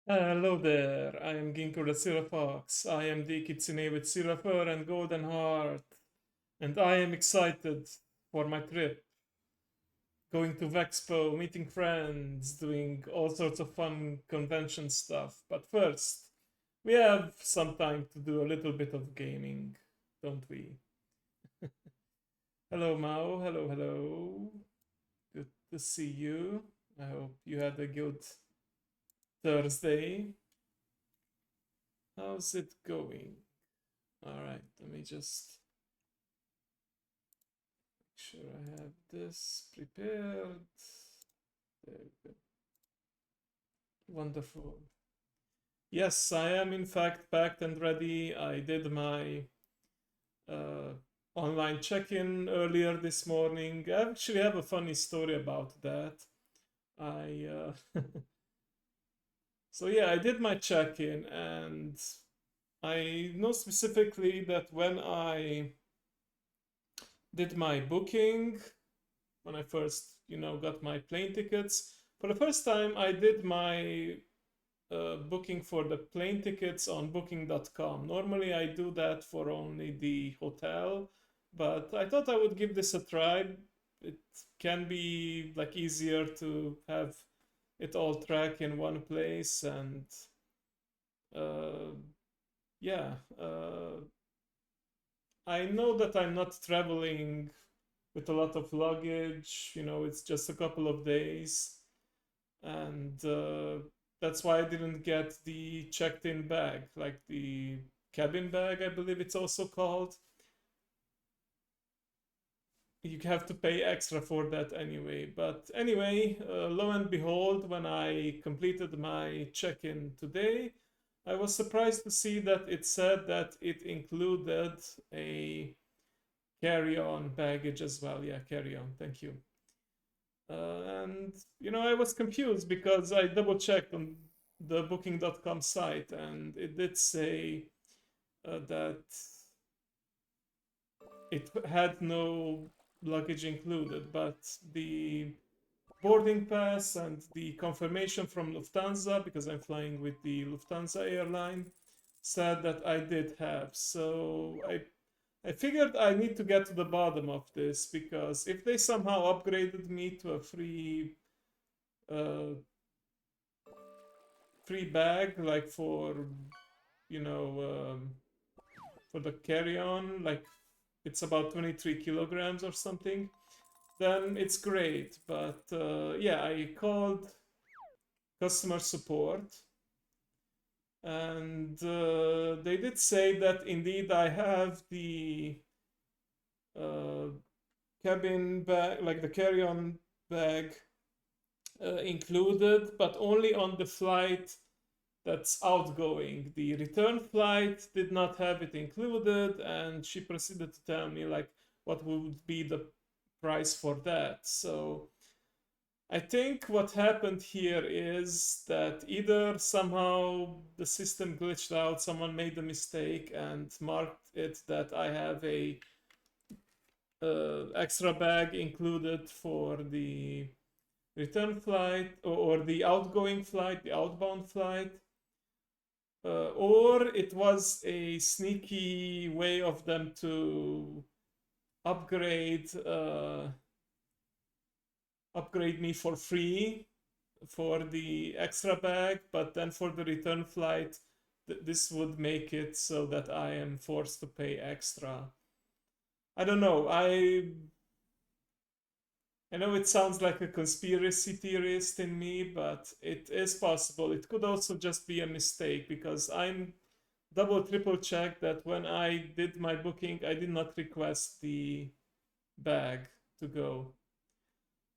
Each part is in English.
Hello there, I am Ginkgo the Silver Fox. I am the Kitsune with silver fur and golden heart, and I am excited for my trip. Going to Vexpo, meeting friends, doing all sorts of fun convention stuff. But first, we have some time to do a little bit of gaming, don't we? Hello, Mao. Hello, hello. Good to see you. I hope you had a good Thursday. How's it going? All right, let me just make sure I have this prepared. There we go. Wonderful. Yes, I am in fact packed and ready. I did my uh, online check-in earlier this morning. I actually have a funny story about that. I so yeah, I did my check-in, and I know specifically that when I did my booking, when I first, got my plane tickets. For the first time, I did my booking for the plane tickets on booking.com. Normally, I do that for only the hotel, but I thought I would give this a try. It can be like easier to have it all track in one place, and uh, yeah, I know that I'm not traveling with a lot of luggage. It's just a couple of days, and that's why I didn't get the checked-in bag, like the cabin bag, I believe it's also called. You have to pay extra for that anyway. But anyway, lo and behold, when I completed my check-in today, I was surprised to see that it said that it included a carry-on baggage as well. Yeah, carry-on. Thank you. And I was confused because I double checked on the booking.com site, and it did say that it had no luggage included, but the boarding pass and the confirmation from Lufthansa, because I'm flying with the Lufthansa airline, said that I did have. So I figured I need to get to the bottom of this, because if they somehow upgraded me to a uh, free bag, like you know for the carry-on, like it's about 23 kilograms or something, then it's great. But yeah, I called customer support, and they did say that indeed I have the uh, cabin bag, like the carry-on bag, included, but only on the flight that's outgoing. The return flight did not have it included, and she proceeded to tell me like what would be the price for that. So I think what happened here is that either somehow the system glitched out, someone made a mistake and marked it that I have a extra bag included for the return flight, or the outgoing flight, the outbound flight, or it was a sneaky way of them to upgrade upgrade me for free for the extra bag, but then for the return flight, this would make it so that I am forced to pay extra. I don't know. I know it sounds like a conspiracy theorist in me, but it is possible. It could also just be a mistake, because I'm double triple checked that when I did my booking, I did not request the bag to go.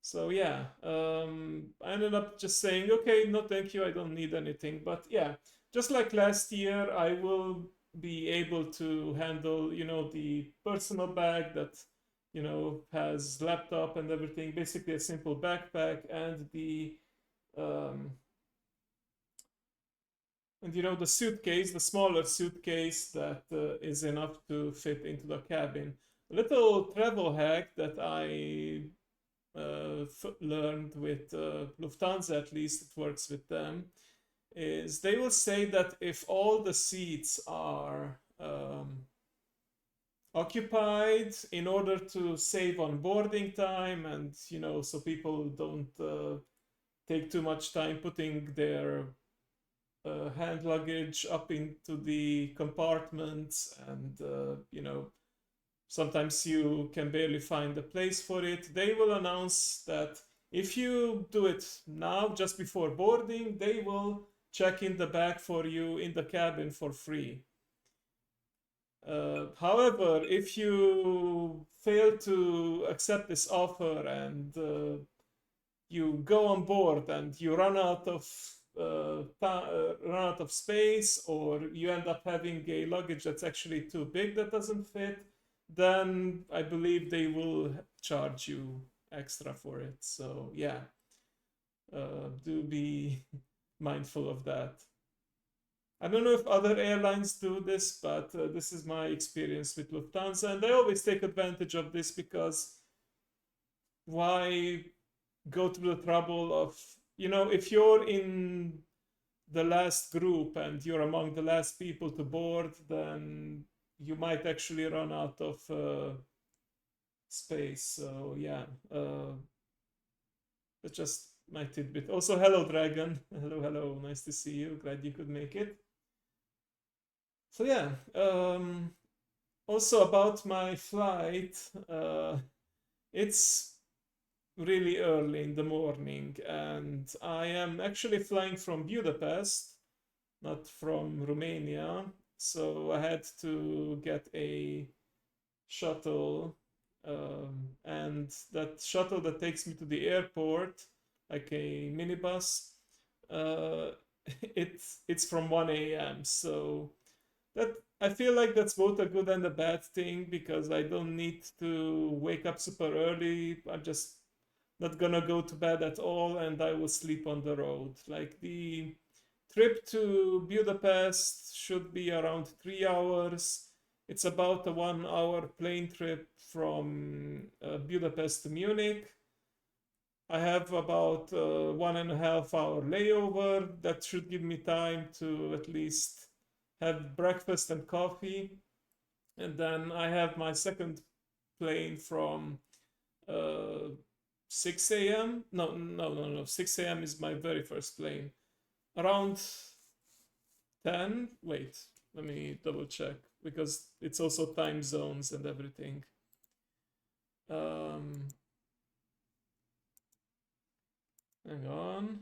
So yeah, I ended up just saying, okay, no, thank you, I don't need anything. But yeah, just like last year, I will be able to handle, the personal bag that, has laptop and everything, basically a simple backpack, um, and the suitcase, the smaller suitcase that is enough to fit into the cabin. A little travel hack that I learned with Lufthansa, at least it works with them, is they will say that if all the seats are occupied, in order to save on boarding time, and so people don't take too much time putting their hand luggage up into the compartments, and sometimes you can barely find a place for it. They will announce that if you do it now, just before boarding, they will check in the bag for you in the cabin for free. However, if you fail to accept this offer, and you go on board and you run out of space, or you end up having a luggage that's actually too big that doesn't fit, then I believe they will charge you extra for it. So yeah, do be mindful of that. I don't know if other airlines do this, but this is my experience with Lufthansa, and I always take advantage of this, because why go through the trouble of, if you're in the last group and you're among the last people to board, then you might actually run out of space. So yeah, that's just my tidbit. Also, hello Dragon. Hello, nice to see you. Glad you could make it. So yeah, also about my flight, it's really early in the morning, and I am actually flying from Budapest, not from Romania. So I had to get a shuttle, and that shuttle that takes me to the airport, like a minibus, uh, it's from 1 a.m. So that, I feel like that's both a good and a bad thing, because I don't need to wake up super early. I'm just not gonna go to bed at all, and I will sleep on the road. Like, the trip to Budapest should be around 3 hours. It's about a 1 hour plane trip from Budapest to Munich. I have about 1.5 hour layover. That should give me time to at least have breakfast and coffee. And then I have my second plane from uh, 6 a.m. No. 6 a.m. is my very first plane. Around 10. Wait, let me double check, because it's also time zones and everything. Hang on.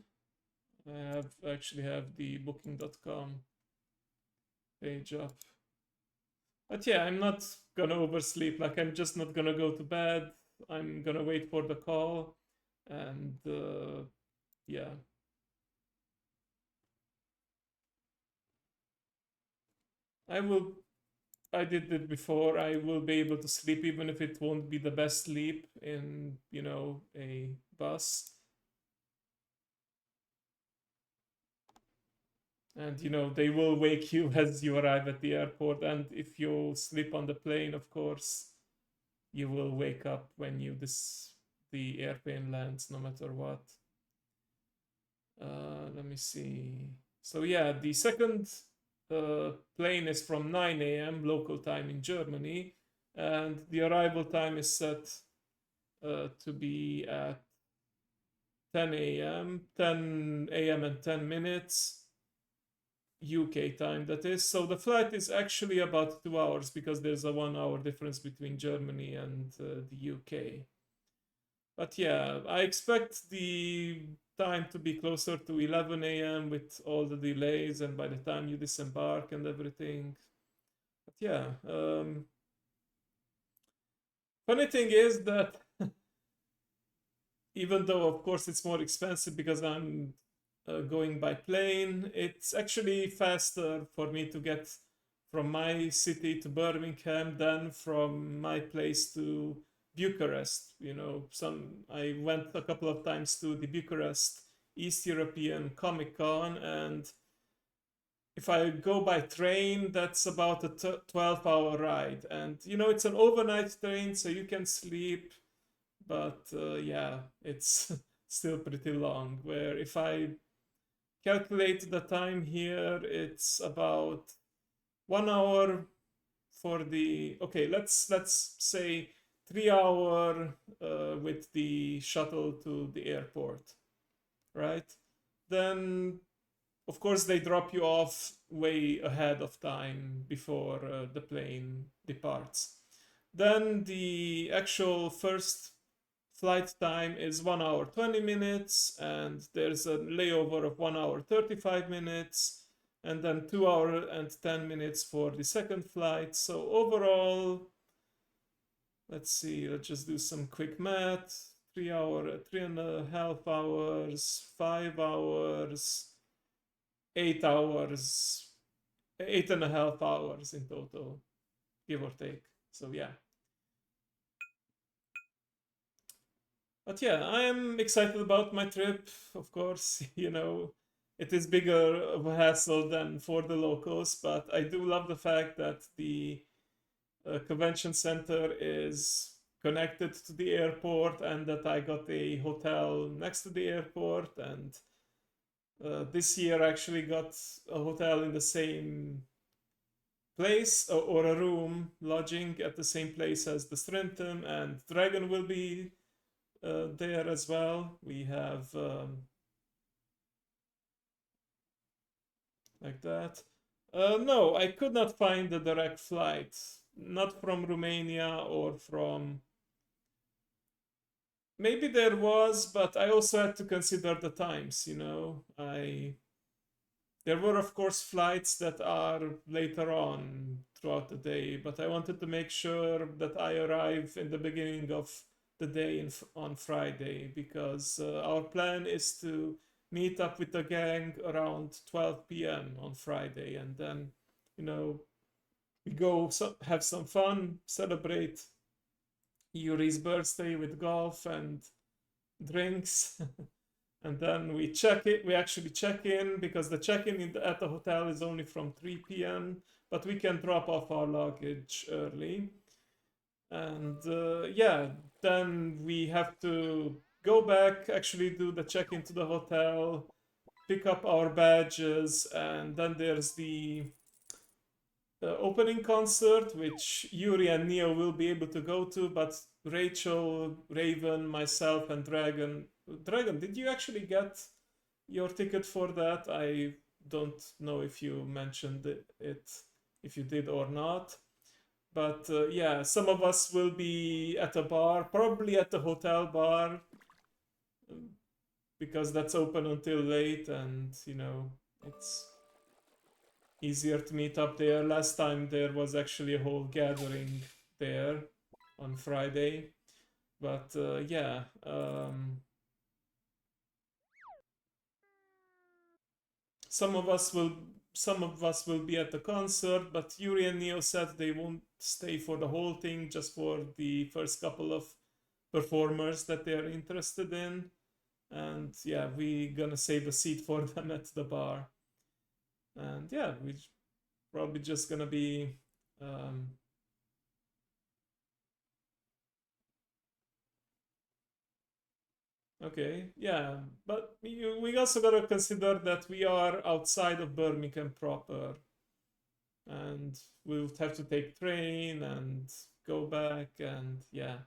I actually have the booking.com page up. But yeah, I'm not gonna oversleep. Like, I'm just not gonna go to bed. I'm gonna wait for the call, and yeah. I will. I did it before. I will be able to sleep, even if it won't be the best sleep in, a bus. And they will wake you as you arrive at the airport. And if you sleep on the plane, of course, you will wake up when the airplane lands, no matter what. Let me see. So yeah, the second plane is from 9 a.m. local time in Germany, and the arrival time is set to be at 10 a.m. 10 a.m. and 10 minutes UK time, that is. So the flight is actually about 2 hours, because there's a 1 hour difference between Germany and the UK. But yeah, I expect the time to be closer to 11 a.m. with all the delays, and by the time you disembark and everything. But yeah, funny thing is that even though, of course, it's more expensive because I'm going by plane, it's actually faster for me to get from my city to Birmingham than from my place to Bucharest. I went a couple of times to the Bucharest East European Comic Con, and if I go by train, that's about a 12-hour ride. And it's an overnight train, so you can sleep, but yeah, it's still pretty long. Where if I calculate the time here, it's about 1 hour for the, okay, let's say 3 hour with the shuttle to the airport, right? Then of course they drop you off way ahead of time before the plane departs. Then the actual first flight time is 1 hour 20 minutes, and there's a layover of 1 hour 35 minutes, and then 2 hour and 10 minutes for the second flight. So overall, let's see, let's just do some quick math. 3.5 hours, 5 hours, 8 hours, 8.5 hours in total, give or take. So yeah. But yeah, I am excited about my trip, of course. It is bigger of a hassle than for the locals, but I do love the fact that the convention center is connected to the airport and that I got a hotel next to the airport. And this year I actually got a hotel in the same place, or a room lodging at the same place as the Strentum, and Dragon will be there as well. We have like that. No, I could not find a direct flight, not from Romania or from. Maybe there was, but I also had to consider the times. There were, of course, flights that are later on throughout the day, but I wanted to make sure that I arrive in the beginning of the day on Friday, because our plan is to meet up with the gang around 12 p.m. on Friday, and then, we go have some fun, celebrate Yuri's birthday with golf and drinks. And then we actually check in, because the check-in at the hotel is only from 3 p.m., but we can drop off our luggage early. And yeah, then we have to go back, actually do the check-in to the hotel, pick up our badges, and then there's the opening concert, which Yuri and Neo will be able to go to, but Rachel, Raven, myself, and Dragon, did you actually get your ticket for that? I don't know if you mentioned it, if you did or not. But yeah, some of us will be at a bar, probably at the hotel bar, because that's open until late, and it's easier to meet up there. Last time there was actually a whole gathering there on Friday. But yeah, some of us will be at the concert, but Yuri and Neo said they won't stay for the whole thing, just for the first couple of performers that they're interested in. And yeah, we gonna save a seat for them at the bar. And yeah, we probably just gonna be okay, yeah, but we also gotta consider that we are outside of Birmingham proper, and we would have to take train and go back, and yeah.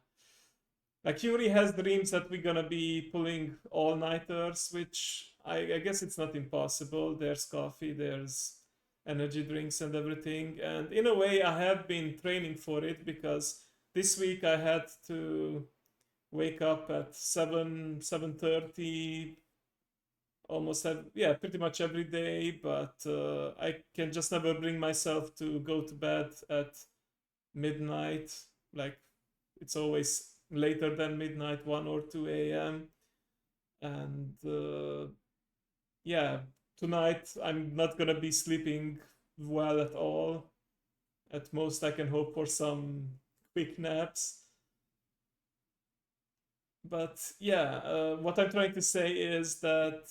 Like, Yuri has dreams that we're gonna be pulling all-nighters, which I guess it's not impossible. There's coffee, there's energy drinks and everything. And in a way, I have been training for it, because this week I had to wake up at 7:30, almost pretty much every day. But I can just never bring myself to go to bed at midnight. Like, it's always later than midnight, 1 or 2 a.m. And yeah, tonight I'm not gonna be sleeping well at all. At most, I can hope for some quick naps. But yeah, what I'm trying to say is that,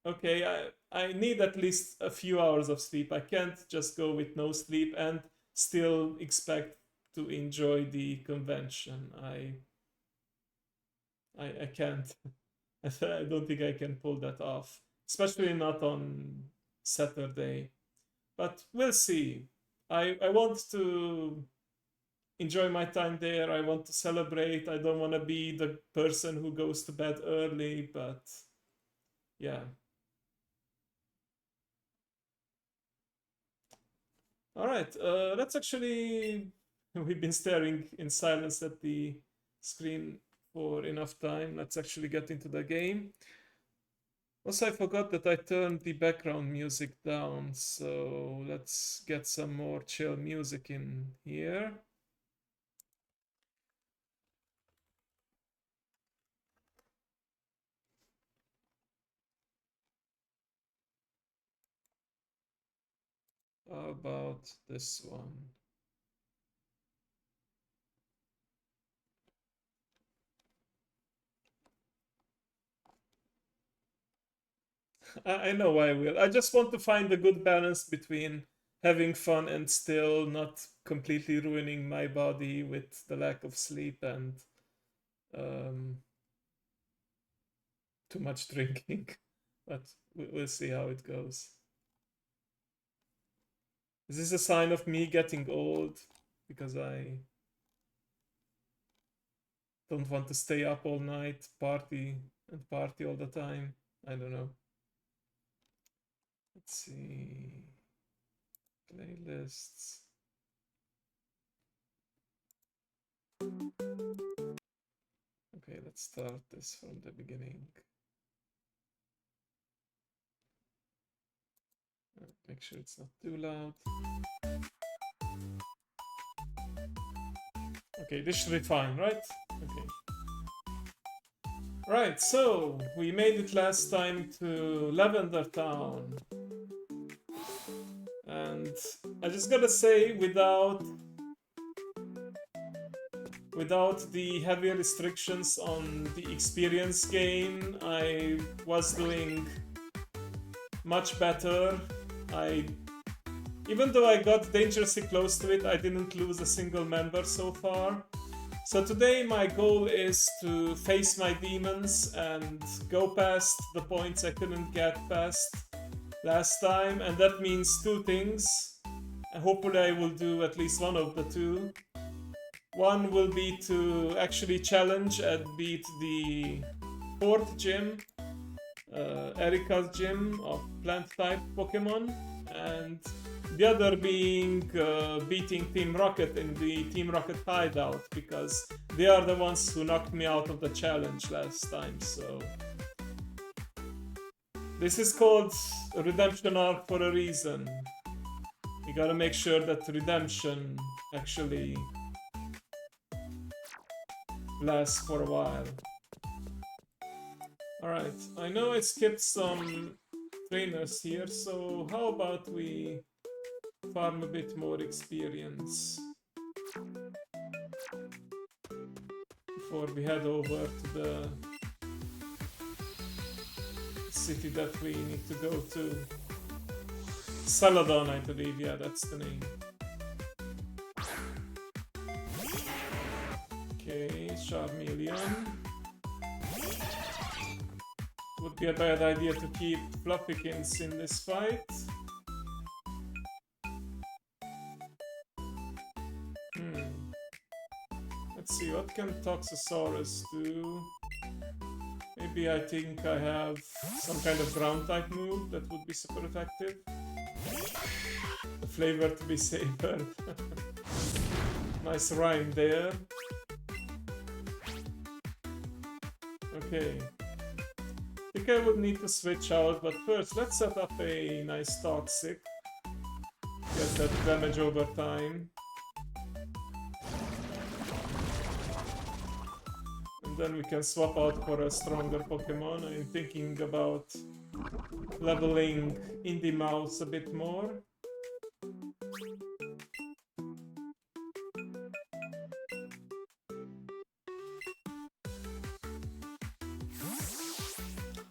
okay, I need at least a few hours of sleep. I can't just go with no sleep and still expect to enjoy the convention. I can't. I don't think I can pull that off. especially not on Saturday. But we'll see. I want to enjoy my time there. I want to celebrate. I don't want to be the person who goes to bed early, but yeah. All right, let's actually. We've been staring in silence at the screen for enough time. Let's actually get into the game. Also, I forgot that I turned the background music down, so let's get some more chill music in here. How about this one? I know I will. I just want to find a good balance between having fun and still not completely ruining my body with the lack of sleep and um, too much drinking. But we'll see how it goes. Is this a sign of me getting old? Because I don't want to stay up all night, party and party all the time. I don't know. Let's see. Playlists. Okay, let's start this from the beginning. Make sure it's not too loud. Okay, this should be fine, right? Okay. Right, so we made it last time to Lavender Town. And I just gotta say, without the heavy restrictions on the experience gain, I was doing much better. Even though I got dangerously close to it, I didn't lose a single member so far. So today my goal is to face my demons and go past the points I couldn't get past last time, and that means two things. And hopefully I will do at least one of the two. One will be to actually challenge and beat the fourth gym, Erika's gym of plant-type Pokemon, and the other being beating Team Rocket in the Team Rocket hideout, because they are the ones who knocked me out of the challenge last time, so... This is called Redemption Arc for a reason. You gotta make sure that redemption actually lasts for a while. Alright, I know I skipped some trainers here, so how about we farm a bit more experience before we head over to the city that we need to go to. Saladon, I believe, yeah, that's the name. Okay, Charmeleon. Would be a bad idea to keep Fluffykins in this fight. Let's see, what can Toxosaurus do? Maybe I think I have some kind of ground type move that would be super effective. The flavor to be savored. Nice rhyme there. Okay. I think I would need to switch out, but first let's set up a nice Toxic. Get that damage over time. And then we can swap out for a stronger Pokemon. I'm thinking about leveling Indie Mouse a bit more.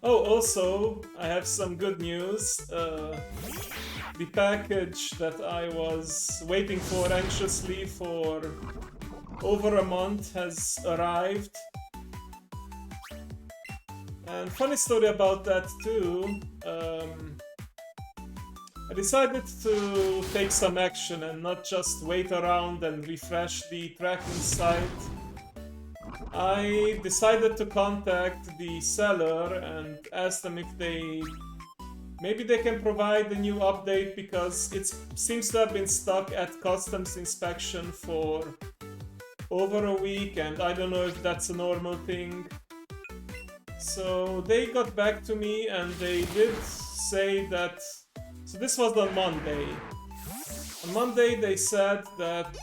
Oh, also, I have some good news. The package that I was waiting for anxiously for over a month has arrived. And funny story about that too. I decided to take some action and not just wait around and refresh the tracking site. I decided to contact the seller and ask them if maybe they can provide a new update, because it seems to have been stuck at customs inspection for over a week, and I don't know if that's a normal thing. So they got back to me and they did say that, so this was on Monday. On Monday they said that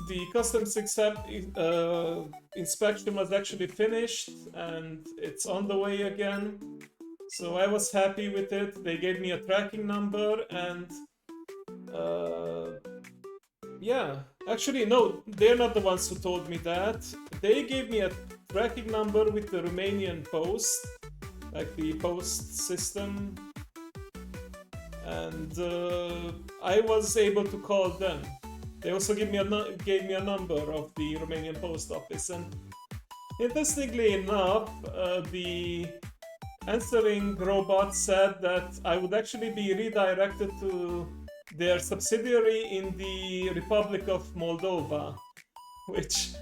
the customs inspection was actually finished and it's on the way again. So I was happy with it. They gave me a tracking number and yeah, actually no, they're not the ones who told me that. They gave me a tracking number with the Romanian post, like the post system, and I was able to call them. They also gave me a number of the Romanian post office, and interestingly enough, the answering robot said that I would actually be redirected to their subsidiary in the Republic of Moldova, which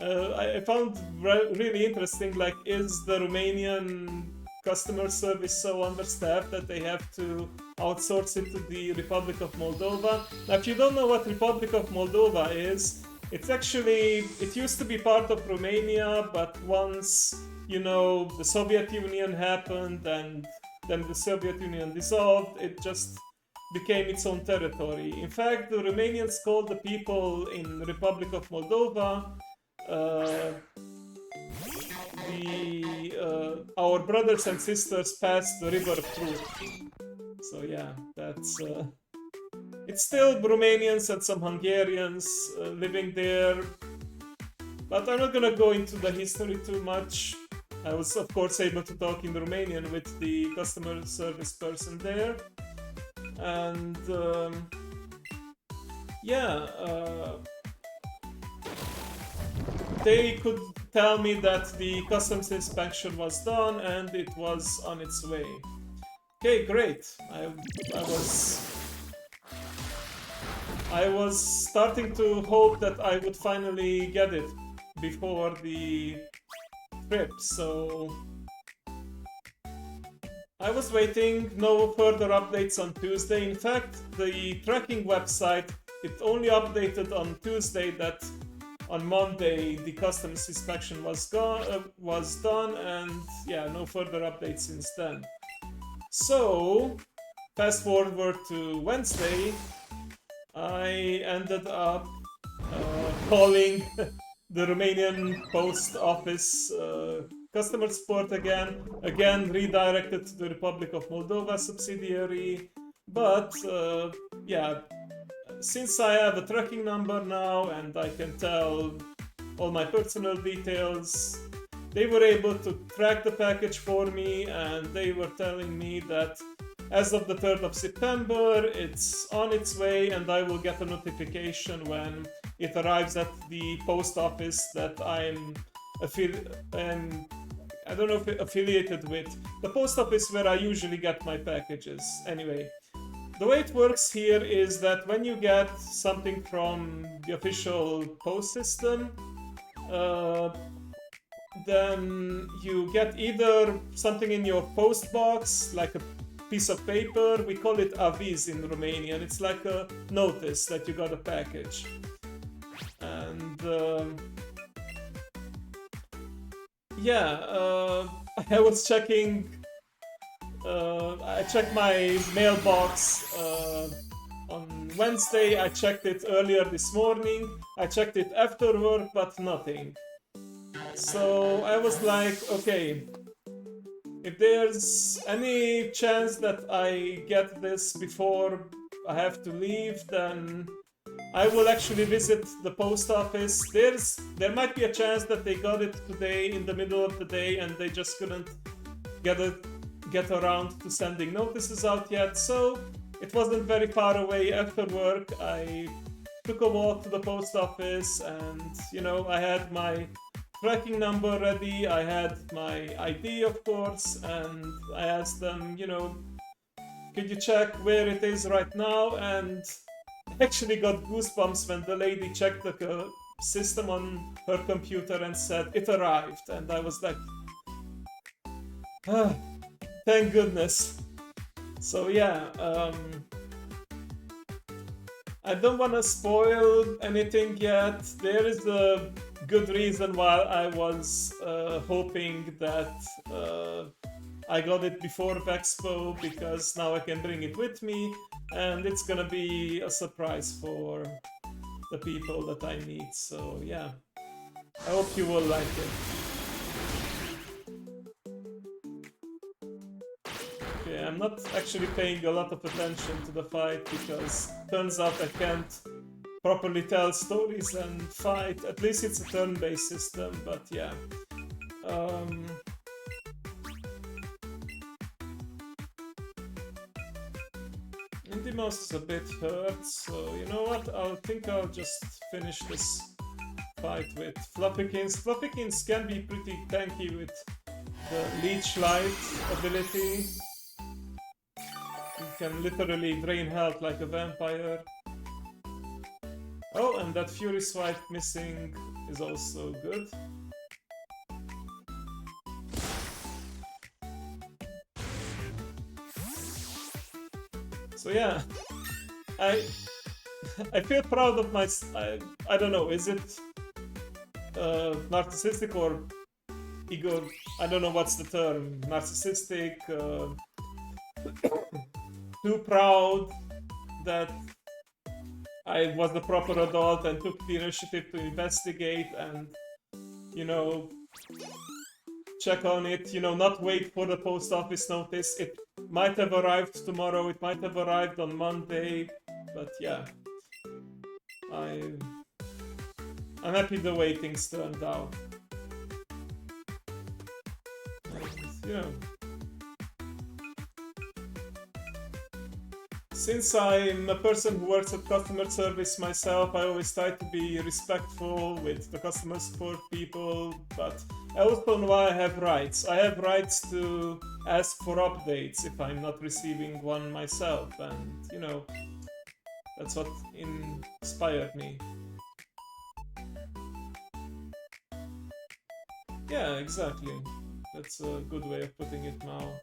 I found really interesting. Like, is the Romanian customer service so understaffed that they have to outsource it to the Republic of Moldova? Now, if you don't know what Republic of Moldova is, it used to be part of Romania, but once, the Soviet Union happened and then the Soviet Union dissolved, it just became its own territory. In fact, the Romanians called the people in the Republic of Moldova our brothers and sisters past the river of truth. So yeah, that's it's still Romanians and some Hungarians living there, but I'm not gonna go into the history too much. I was of course able to talk in Romanian with the customer service person there, and they could tell me that the customs inspection was done and it was on its way. Okay, great. I was starting to hope that I would finally get it before the trip, so I was waiting. No further updates on Tuesday. In fact, the tracking website, it only updated on Tuesday that on Monday the customs inspection was done, and yeah, no further updates since then. So fast forward to Wednesday, I ended up calling the Romanian post office customer support again redirected to the Republic of Moldova subsidiary, but yeah, since I have a tracking number now and I can tell all my personal details, they were able to track the package for me, and they were telling me that as of the 3rd of September, it's on its way, and I will get a notification when it arrives at the post office that I'm I don't know if affiliated with, the post office where I usually get my packages. Anyway, the way it works here is that when you get something from the official post system, then you get either something in your post box, like a piece of paper. We call it aviz in Romanian. It's like a notice that you got a package. And I was checking. I checked my mailbox on Wednesday. I checked it earlier this morning. I checked it after work, but nothing. So I was like, okay, if there's any chance that I get this before I have to leave, then I will actually visit the post office. There might be a chance that they got it today in the middle of the day and they just couldn't get around to sending notices out yet. So it wasn't very far away. After work, I took a walk to the post office, and I had my tracking number ready, I had my ID, of course, and I asked them, you know, could you check where it is right now? And actually got goosebumps when the lady checked the system on her computer and said it arrived, and I was like, ah, thank goodness. So yeah, I don't want to spoil anything yet. There is a good reason why I was hoping that I got it before Expo, because now I can bring it with me, and it's gonna be a surprise for the people that I meet. So yeah, I hope you will like it. Okay, I'm not actually paying a lot of attention to the fight because turns out I can't properly tell stories and fight. At least it's a turn-based system, but yeah. Indie Mouse is a bit hurt, so you know what? I think I'll just finish this fight with Floppykins. Floppykins can be pretty tanky with the Leech Light ability. You can literally drain health like a vampire. Oh, and that Fury Swipe missing is also good. So yeah, I feel proud of my. I don't know. Is it narcissistic or ego? I don't know what's the term. Narcissistic. Too proud that I was the proper adult and took the initiative to investigate and, you know, check on it. You know, not wait for the post office notice. It might have arrived tomorrow, it might have arrived on Monday, but yeah. I'm happy the way things turned out. And, you know, since I'm a person who works at customer service myself, I always try to be respectful with the customer support people, but I also know I have rights. I have rights to ask for updates if I'm not receiving one myself, and you know, that's what inspired me. Yeah, exactly. That's a good way of putting it now.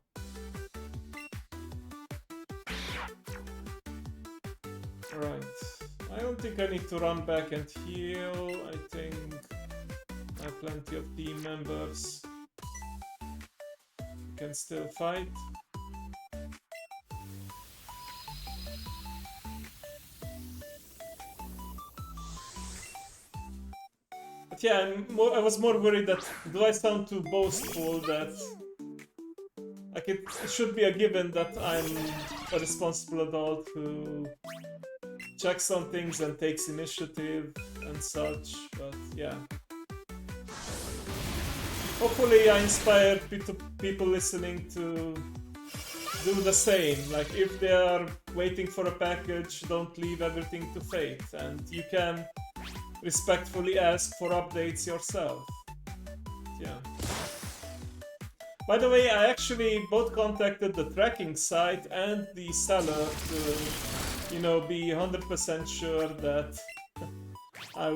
Right. I don't think I need to run back and heal. I think I have plenty of team members. We can still fight. But yeah, I was more worried that do I sound too boastful that like it should be a given that I'm a responsible adult who checks on things and takes initiative and such, but yeah. Hopefully I inspire people listening to do the same. Like if they are waiting for a package, don't leave everything to fate, and you can respectfully ask for updates yourself. Yeah. By the way, I actually both contacted the tracking site and the seller to, you know, be 100% sure that I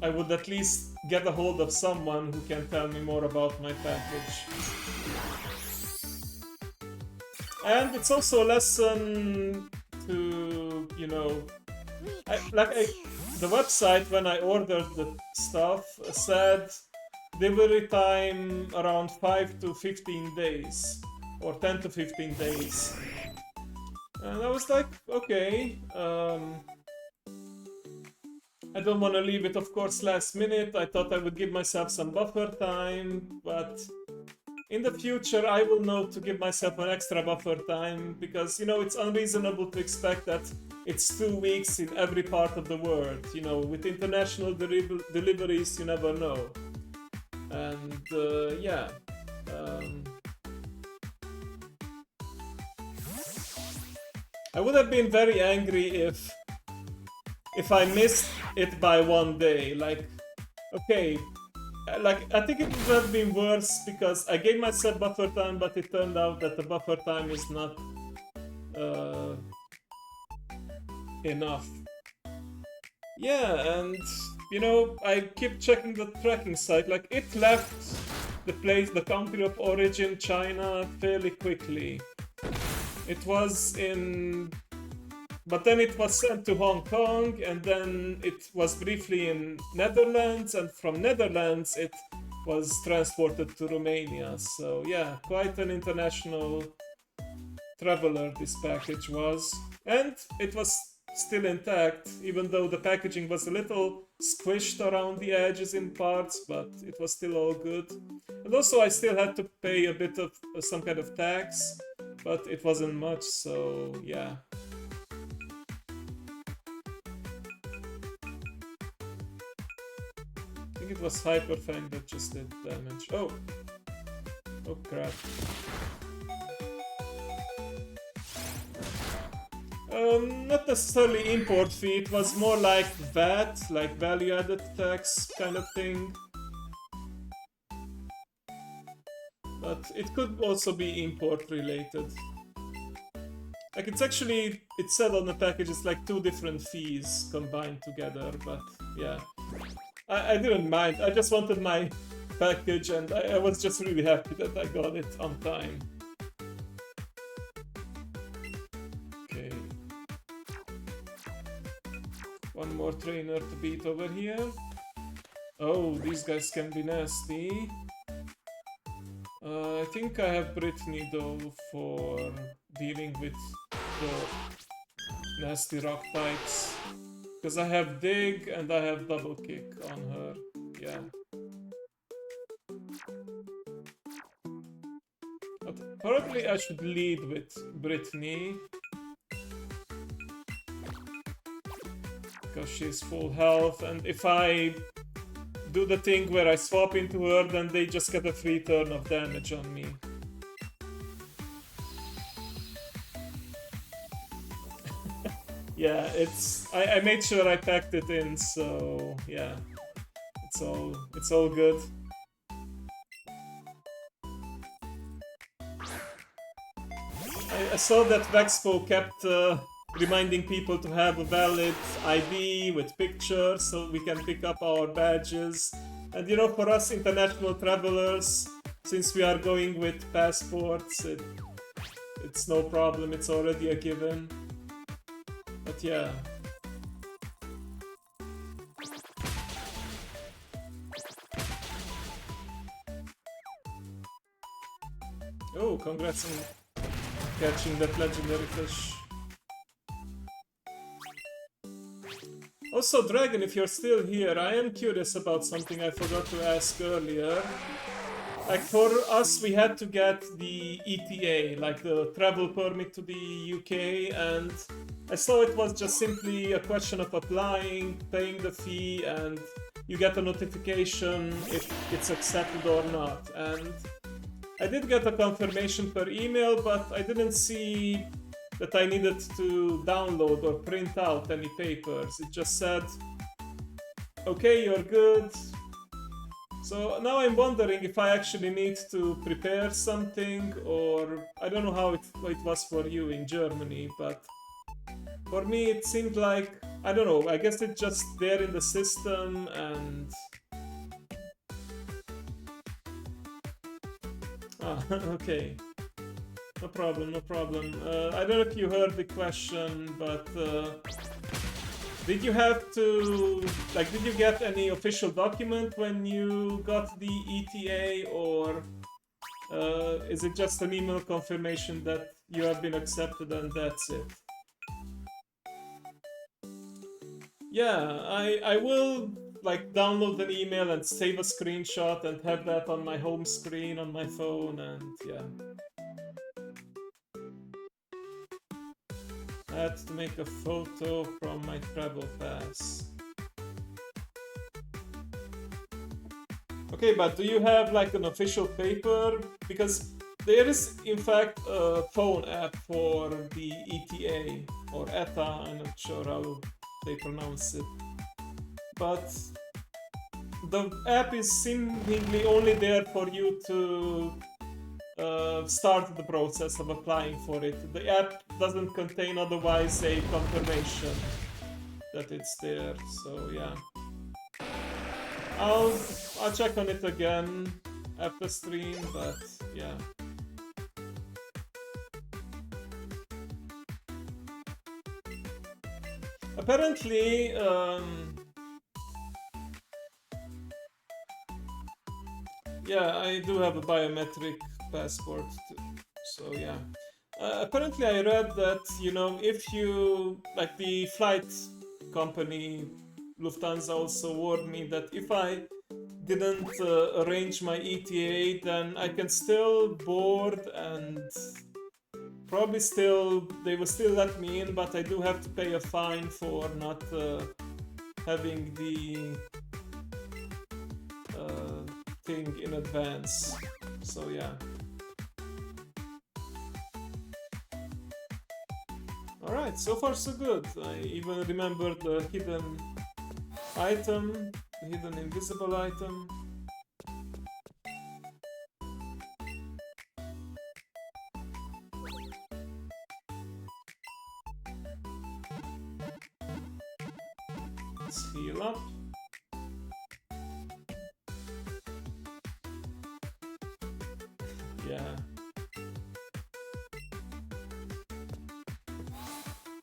would at least get a hold of someone who can tell me more about my package. And it's also a lesson to, you know, the website when I ordered the stuff said delivery time around 5 to 15 days or 10 to 15 days. And I was like, okay, I don't want to leave it, of course, last minute. I thought I would give myself some buffer time, but in the future I will know to give myself an extra buffer time because, you know, it's unreasonable to expect that it's 2 weeks in every part of the world. You know, with international deliveries, you never know. And yeah. I would have been very angry if if I missed it by 1 day. Like, okay, like I think it would have been worse because I gave myself buffer time, but it turned out that the buffer time is not enough. Yeah, and you know, I keep checking the tracking site. Like, it left the place, the country of origin, China, fairly quickly. It was in, but then it was sent to Hong Kong, and then it was briefly in Netherlands, and from Netherlands it was transported to Romania. So yeah, quite an international traveler this package was. And it was still intact, even though the packaging was a little squished around the edges in parts, but it was still all good. And also I still had to pay a bit of some kind of tax, but it wasn't much, so yeah. I think it was Hyperfang that just did damage. Oh! Oh crap. Not necessarily import fee, it was more like VAT, like value added tax kind of thing. But it could also be import related. Like, it's actually, it said on the package it's like 2 different fees combined together, but yeah. I didn't mind, I just wanted my package and I was just really happy that I got it on time. Okay. One more trainer to beat over here. Oh, these guys can be nasty. I think I have Brittany though for dealing with the nasty rock types. Because I have dig and I have double kick on her. Yeah. But probably I should lead with Brittany. Because she's full health, and if I do the thing where I swap into her, then they just get a free turn of damage on me. Yeah, it's... I made sure I packed it in, so yeah. It's all good. I saw that Vexpo kept reminding people to have a valid ID with pictures so we can pick up our badges. And you know, for us international travelers, since we are going with passports, it's no problem, it's already a given. But yeah. Oh, congrats on catching that legendary fish. Also, Dragon, if you're still here, I am curious about something I forgot to ask earlier. Like, for us, we had to get the ETA, like the travel permit to the UK, and I saw it was just simply a question of applying, paying the fee, and you get a notification if it's accepted or not. And I did get a confirmation per email, but I didn't see that I needed to download or print out any papers. It just said, okay, you're good. So now I'm wondering if I actually need to prepare something, or I don't know how it was for you in Germany, but for me it seemed like, I don't know, I guess it's just there in the system and... Ah, okay. No problem, no problem. I don't know if you heard the question, but did you have to, like, did you get any official document when you got the ETA, or is it just an email confirmation that you have been accepted and that's it? Yeah, I will, like, download an email and save a screenshot and have that on my home screen on my phone, and yeah. I had to make a photo from my travel pass. Okay, but do you have like an official paper? Because there is in fact a phone app for the ETA or ETA, I'm not sure how they pronounce it. But the app is seemingly only there for you to start the process of applying for it. The app doesn't contain otherwise a confirmation that it's there, so yeah. I'll check on it again after stream, but yeah. Apparently, yeah, I do have a biometric passport too, so yeah. Apparently I read that, you know, if you, like the flight company Lufthansa also warned me that if I didn't arrange my ETA, then I can still board and probably still, they will still let me in, but I do have to pay a fine for not having the thing in advance. So yeah. Alright, so far so good. I even remember the hidden item, the hidden invisible item. Let's heal up. Yeah.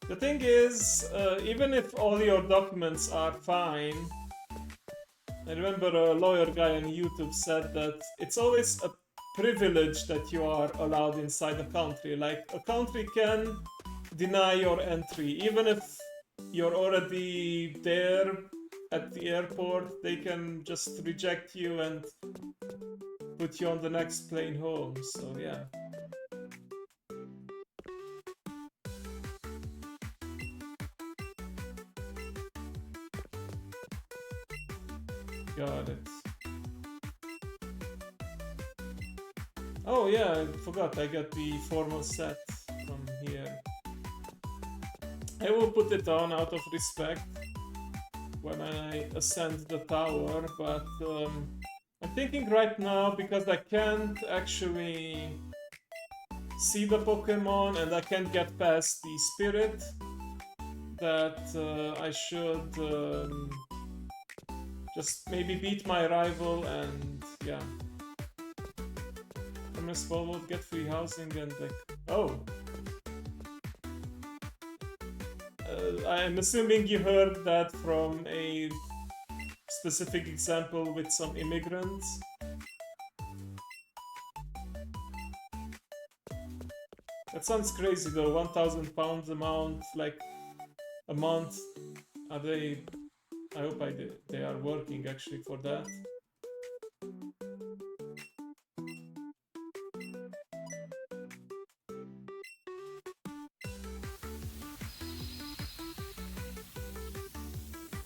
The thing is, even if all your documents are fine, I remember a lawyer guy on YouTube said that it's always a privilege that you are allowed inside a country. Like, a country can deny your entry, even if you're already there at the airport, they can just reject you and put you on the next plane home, so yeah. Got it. Oh yeah, I forgot, I got the formal set from here. I will put it on out of respect when I ascend the tower, but I'm thinking right now, because I can't actually see the Pokemon and I can't get past the spirit, that I should just maybe beat my rival and yeah. From a small world, get free housing and like, oh. I'm assuming you heard that from a specific example with some immigrants. That sounds crazy though, 1,000 pounds amount, like a month. Are they... I hope they are working actually for that.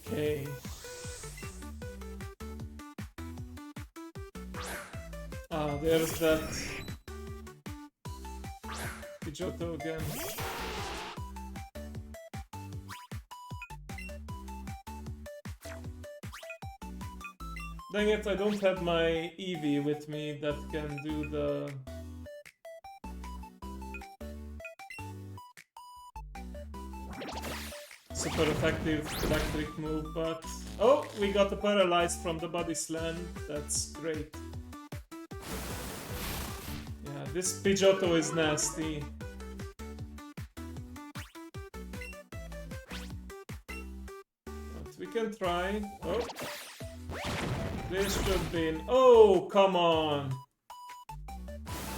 Okay. Ah, there's that Pidgeotto again. Dang it, I don't have my Eevee with me that can do the... super effective electric move, but... Oh, we got a paralyzed from the body slam. That's great. Yeah, this Pidgeotto is nasty. But we can try. Oh. This should be... Oh, come on!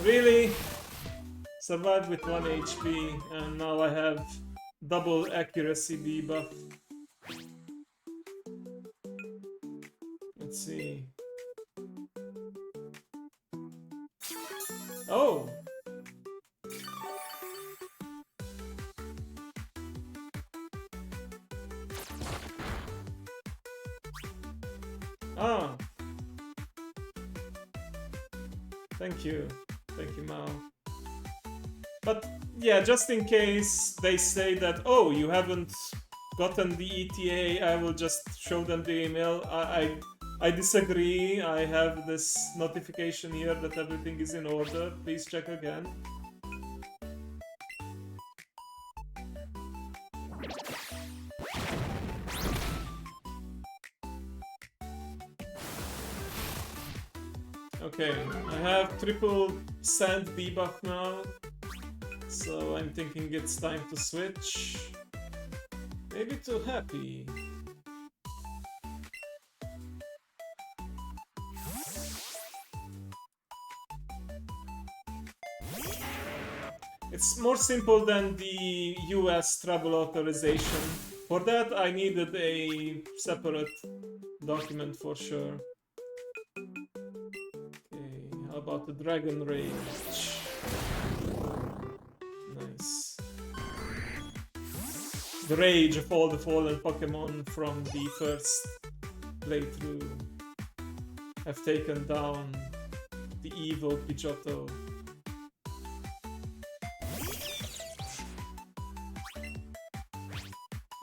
Really? Survived with 1 HP, and now I have double accuracy debuff. Let's see. Oh! Ah! Thank you, Mao. But yeah, just in case they say that, oh, you haven't gotten the ETA, I will just show them the email. I disagree. I have this notification here that everything is in order. Please check again. Okay, I have triple sand debuff now, so I'm thinking it's time to switch. Maybe to happy. It's more simple than the US travel authorization. For that I needed a separate document for sure. Okay, how about the Dragon Rage? Nice. The rage of all the fallen Pokemon from the first playthrough have taken down the evil Pidgeotto.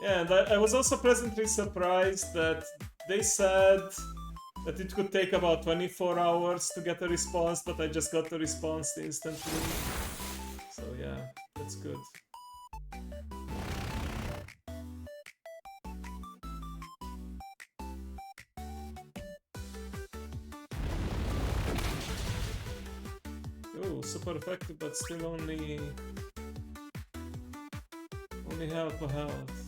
Yeah, and I was also pleasantly surprised that they said that it could take about 24 hours to get a response, but I just got the response instantly. So yeah, that's good. Oh, super effective, but still only half a health.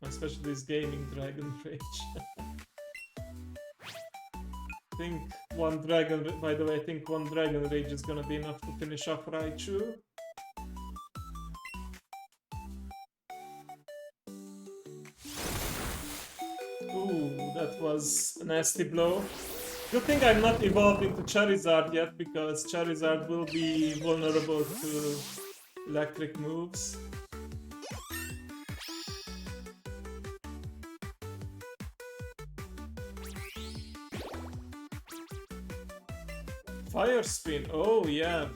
Especially this gaming Dragon Rage. I think one Dragon... By the way, I think one Dragon Rage is gonna be enough to finish off Raichu. Ooh, that was a nasty blow. Good thing I'm not evolved into Charizard yet, because Charizard will be vulnerable to electric moves. Fire Spin, oh yeah.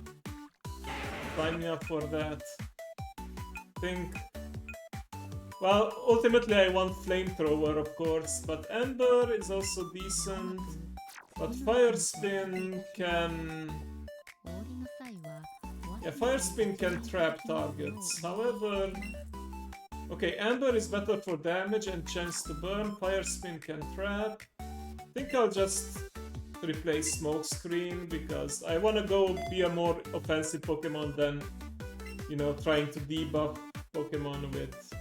Sign me up for that. Think. Well, ultimately I want Flamethrower, of course, but Ember is also decent. But Fire Spin can... Yeah, Fire Spin can trap targets. However... Okay, Ember is better for damage and chance to burn. Fire Spin can trap. I think I'll just replace Smokescreen because I want to go be a more offensive Pokemon than, you know, trying to debuff Pokemon with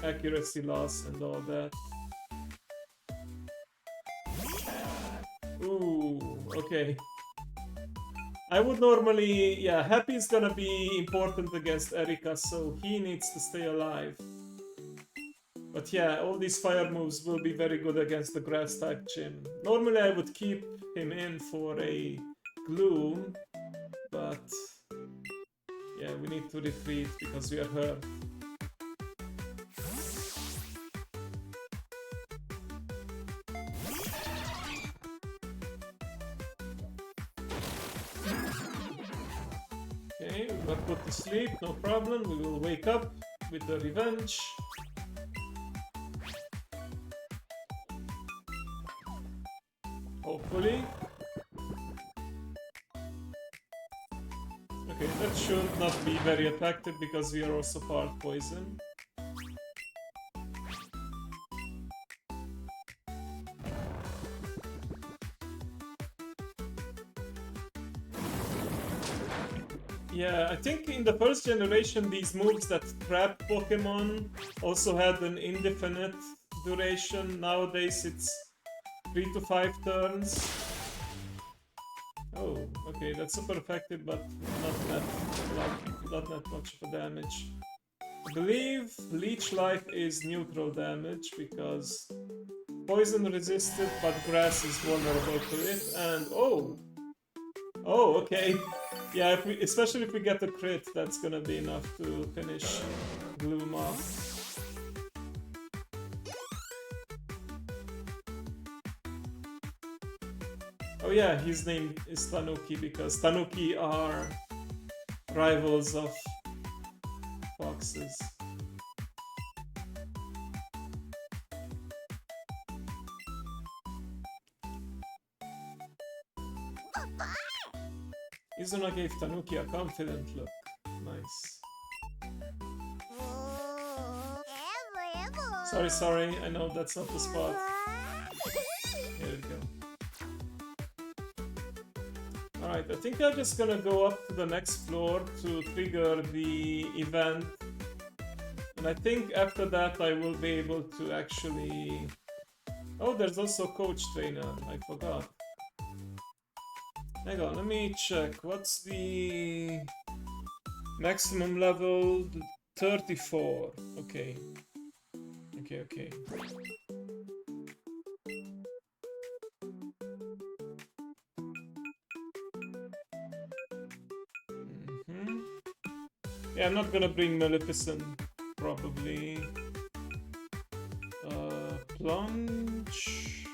accuracy loss and all that. Ooh, okay. I would normally... Yeah, Happy is gonna be important against Erika, so he needs to stay alive. But yeah, all these fire moves will be very good against the grass-type gym. Normally I would keep him in for a Gloom, but... Yeah, we need to retreat because we are hurt. Okay, we got put to sleep, no problem. We will wake up with the revenge. Hopefully. Okay, that should not be very effective because we are also part poison. Yeah, I think in the first generation these moves that trap Pokemon also had an indefinite duration. Nowadays it's 3 to 5 turns. Oh, okay, that's super effective, but not that much of a damage. I believe Leech Life is neutral damage because poison resisted, but grass is vulnerable to it. And oh, okay, yeah, especially if we get a crit, that's gonna be enough to finish Gloom off. Oh yeah, his name is Tanuki because Tanuki are rivals of foxes. Izuna gave Tanuki a confident look. Nice. Sorry, I know that's not the spot. Here we go. Alright, I think I'm just gonna go up to the next floor to trigger the event. And I think after that I will be able to actually... Oh, there's also Coach Trainer, I forgot. Hang on, let me check. What's the maximum level? 34. Okay. Okay. Yeah, I'm not gonna bring Maleficent, probably. Plunge.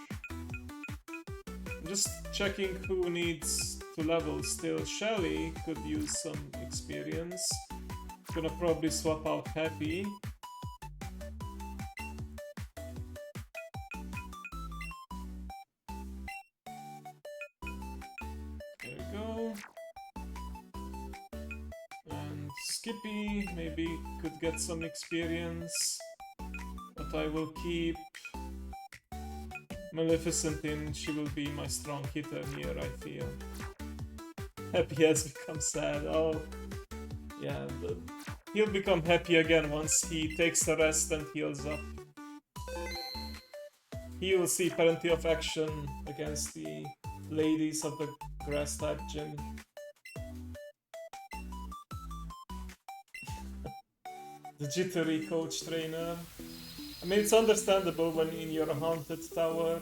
I'm just checking who needs to level still. Shelly could use some experience. Gonna probably swap out Happy. There we go. And Skippy maybe could get some experience. But I will keep Maleficent in. She will be my strong hitter here, I feel. Happy has become sad. Oh, yeah. He'll become happy again once he takes a rest and heals up. He will see plenty of action against the ladies of the grass type gym. The jittery Coach Trainer. I mean, it's understandable when in your haunted tower.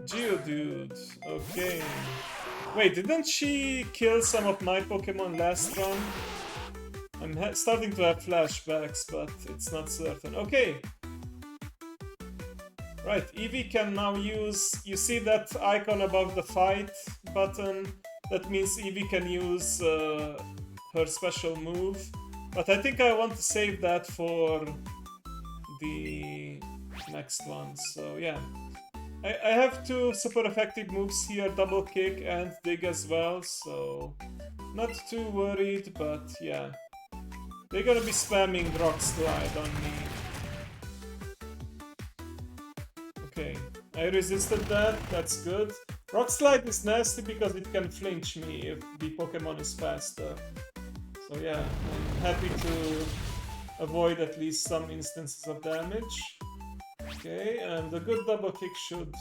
Geodude, okay. Wait, didn't she kill some of my Pokemon last run? I'm starting to have flashbacks, but it's not certain. Okay. Right, Eevee can now use... You see that icon above the fight button? That means Eevee can use her special move. But I think I want to save that for the next one, so yeah. I have two super effective moves here, Double Kick and Dig as well, so not too worried, but yeah. They're gonna be spamming Rock Slide on me. Okay, I resisted that, that's good. Rock Slide is nasty because it can flinch me if the Pokemon is faster. So yeah, I'm happy to avoid at least some instances of damage. Okay, and a good double kick should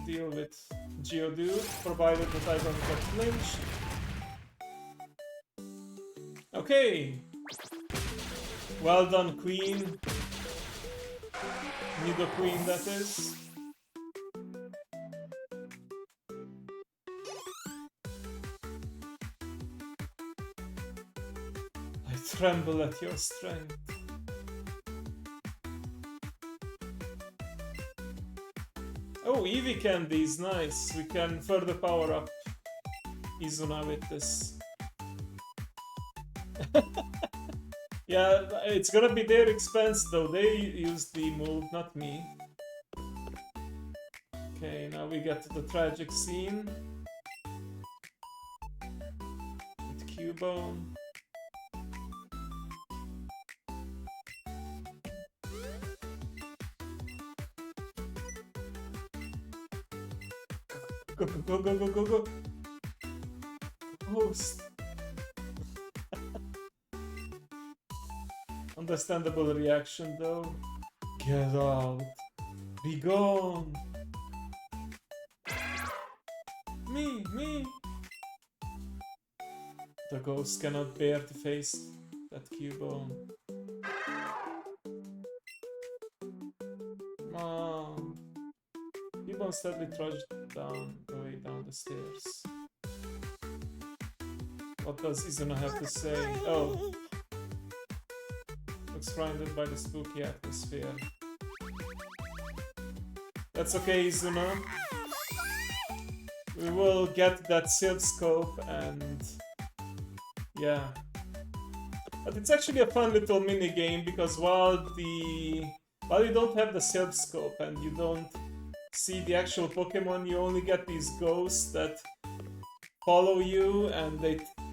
deal with Geodude, provided that I don't get flinched. Okay! Well done, Queen. Nidoqueen, that is. I tremble at your strength. Oh, Eevee Candy is nice. We can further power up Izuna with this. Yeah, it's gonna be their expense though. They used the move, not me. Okay, now we get to the tragic scene. With Cubone. Go. Host. Understandable reaction though. Get out. Be gone. Me. The ghost cannot bear to face that Cubone. Mom. Cubone sadly trudged away down the stairs. What does Izuna have to say? Oh. Looks surrounded by the spooky atmosphere. That's okay, Izuna. We will get that Silph Scope and... yeah. But it's actually a fun little mini game because while you don't have the Silph Scope and you don't see the actual Pokemon, you only get these ghosts that follow you, and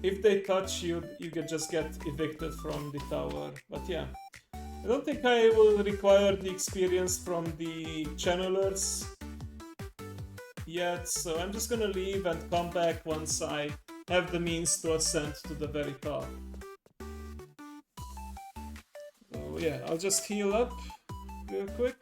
if they touch you, you can just get evicted from the tower. But yeah, I don't think I will require the experience from the channelers yet, so I'm just gonna leave and come back once I have the means to ascend to the very top. So yeah, I'll just heal up real quick.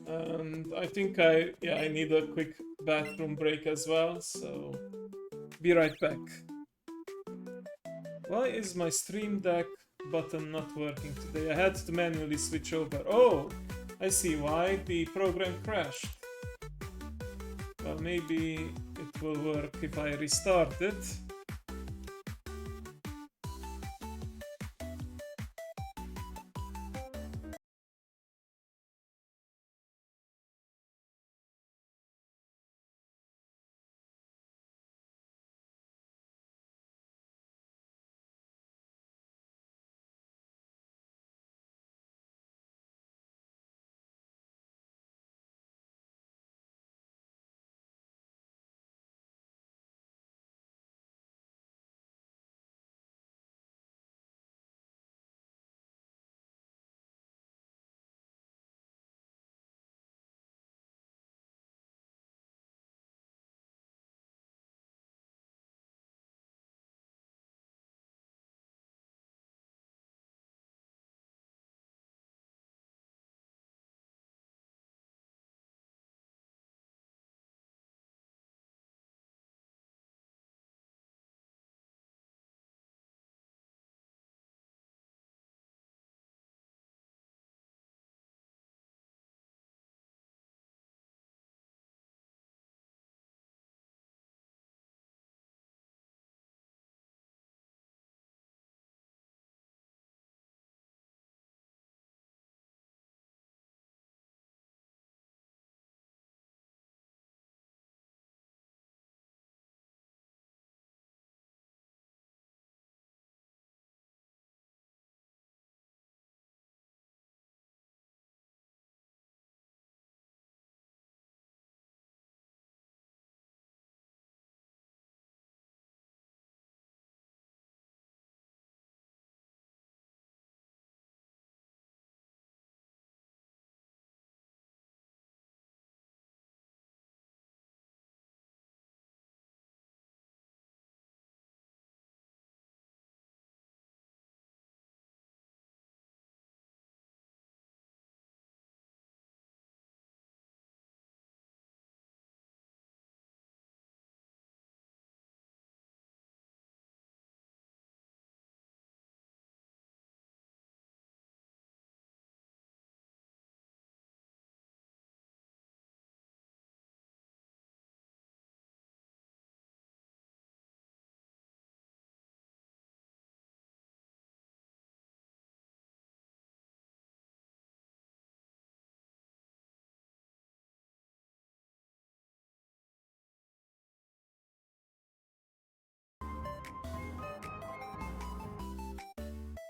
And I think I need a quick bathroom break as well, so be right back. Why is my Stream Deck button not working today? I had to manually switch over. Oh, I see why. The program crashed. Well, maybe it will work if I restart it.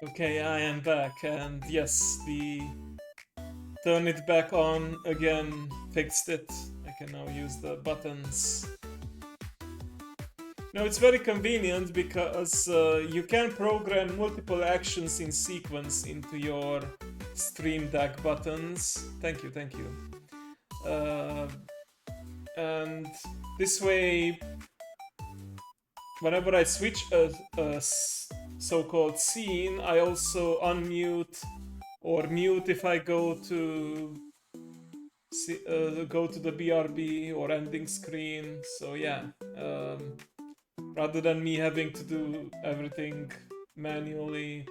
Okay, I am back, and yes, the turn it back on again fixed it. I can now use the buttons. Now it's very convenient because you can program multiple actions in sequence into your Stream Deck buttons. Thank you, thank you. And this way, whenever I switch a so-called scene, I also unmute or mute if I go to the BRB or ending screen. So yeah, rather than me having to do everything manually,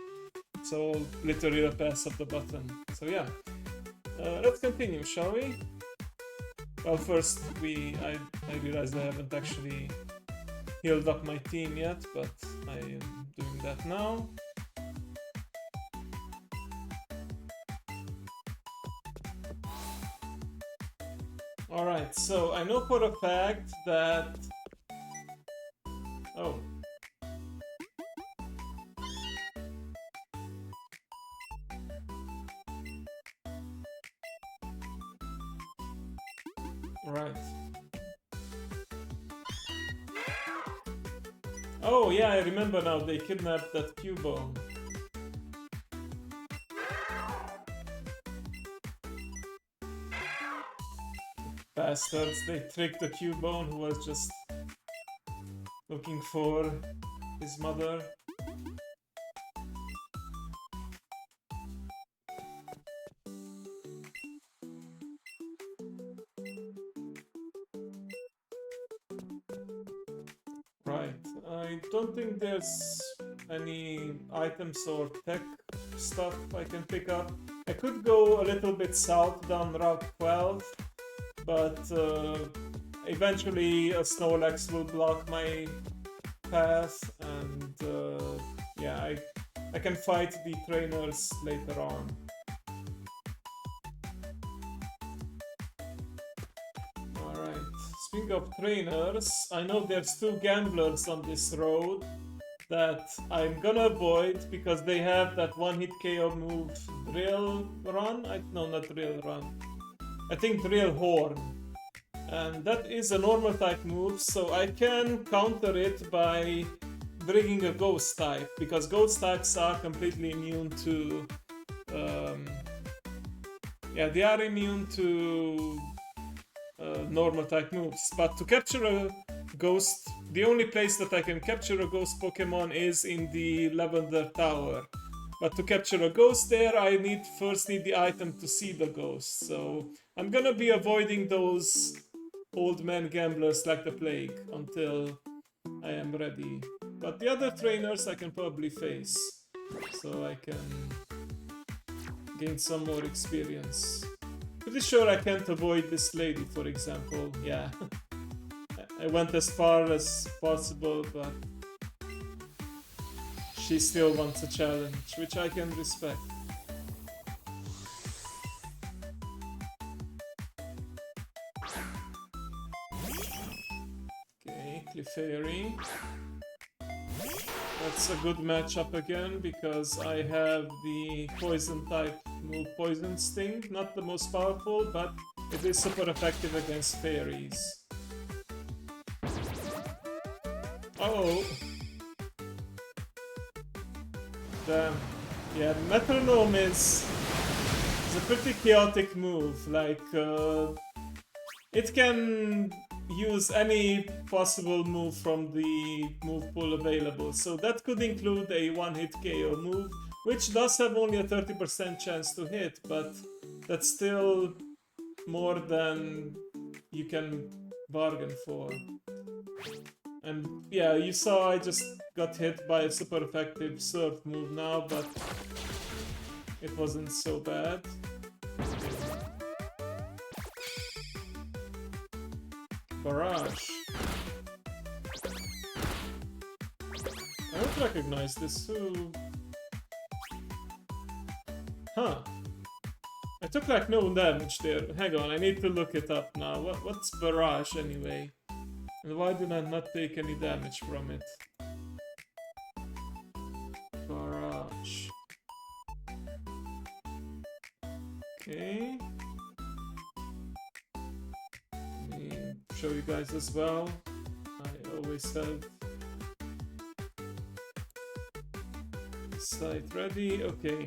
it's all literally a press of the button. So yeah, let's continue, shall we? Well, first I realized I haven't actually healed up my team yet, but I am doing that now. Alright, so I know for a fact that... Oh. Right. Oh yeah, I remember now, they kidnapped that Cubone. Bastards, they tricked the Cubone who was just looking for his mother. Right, I don't think there's any items or tech stuff I can pick up. I could go a little bit south down Route 12, but eventually a Snorlax will block my path, and yeah, I can fight the trainers later on. Alright, speaking of trainers, I know there's two gamblers on this road that I'm gonna avoid because they have that one-hit KO move, Drill Run? No, not Drill Run. I think Drill Horn. And that is a normal type move, so I can counter it by bringing a ghost type, because ghost types are completely immune to yeah, they are immune to normal type moves. But to capture a ghost, the only place that I can capture a ghost Pokemon is in the Lavender Tower. But to capture a ghost there, I first need the item to see the ghost. So I'm gonna be avoiding those old man gamblers like the plague until I am ready. But the other trainers I can probably face, so I can gain some more experience. Pretty sure I can't avoid this lady, for example. Yeah, I went as far as possible, but she still wants a challenge, which I can respect. Okay, Clefairy. That's a good matchup again, because I have the poison type move Poison Sting. Not the most powerful, but it is super effective against fairies. Oh! Damn. Yeah, Metronome is a pretty chaotic move. Like, it can use any possible move from the move pool available. So that could include a one-hit KO move, which does have only a 30% chance to hit, but that's still more than you can bargain for. And yeah, you saw I just got hit by a super effective Surf move now, but it wasn't so bad. Barrage. I don't recognize this. Who? Huh. I took like no damage there. Hang on, I need to look it up now. What's Barrage anyway? And why did I not take any damage from it? Barrage. Okay. Let me show you guys as well. I always have this site ready. Okay.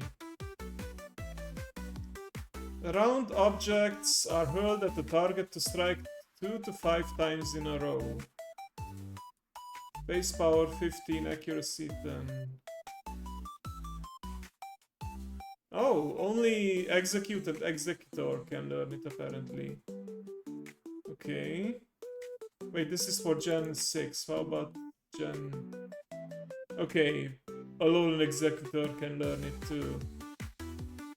Round objects are hurled at the target to strike 2 to 5 times in a row. Base power 15, accuracy 10. Oh, only executed executor can learn it apparently. Okay. Wait, this is for Gen 6. How about Gen... Okay, Alolan Executor can learn it too.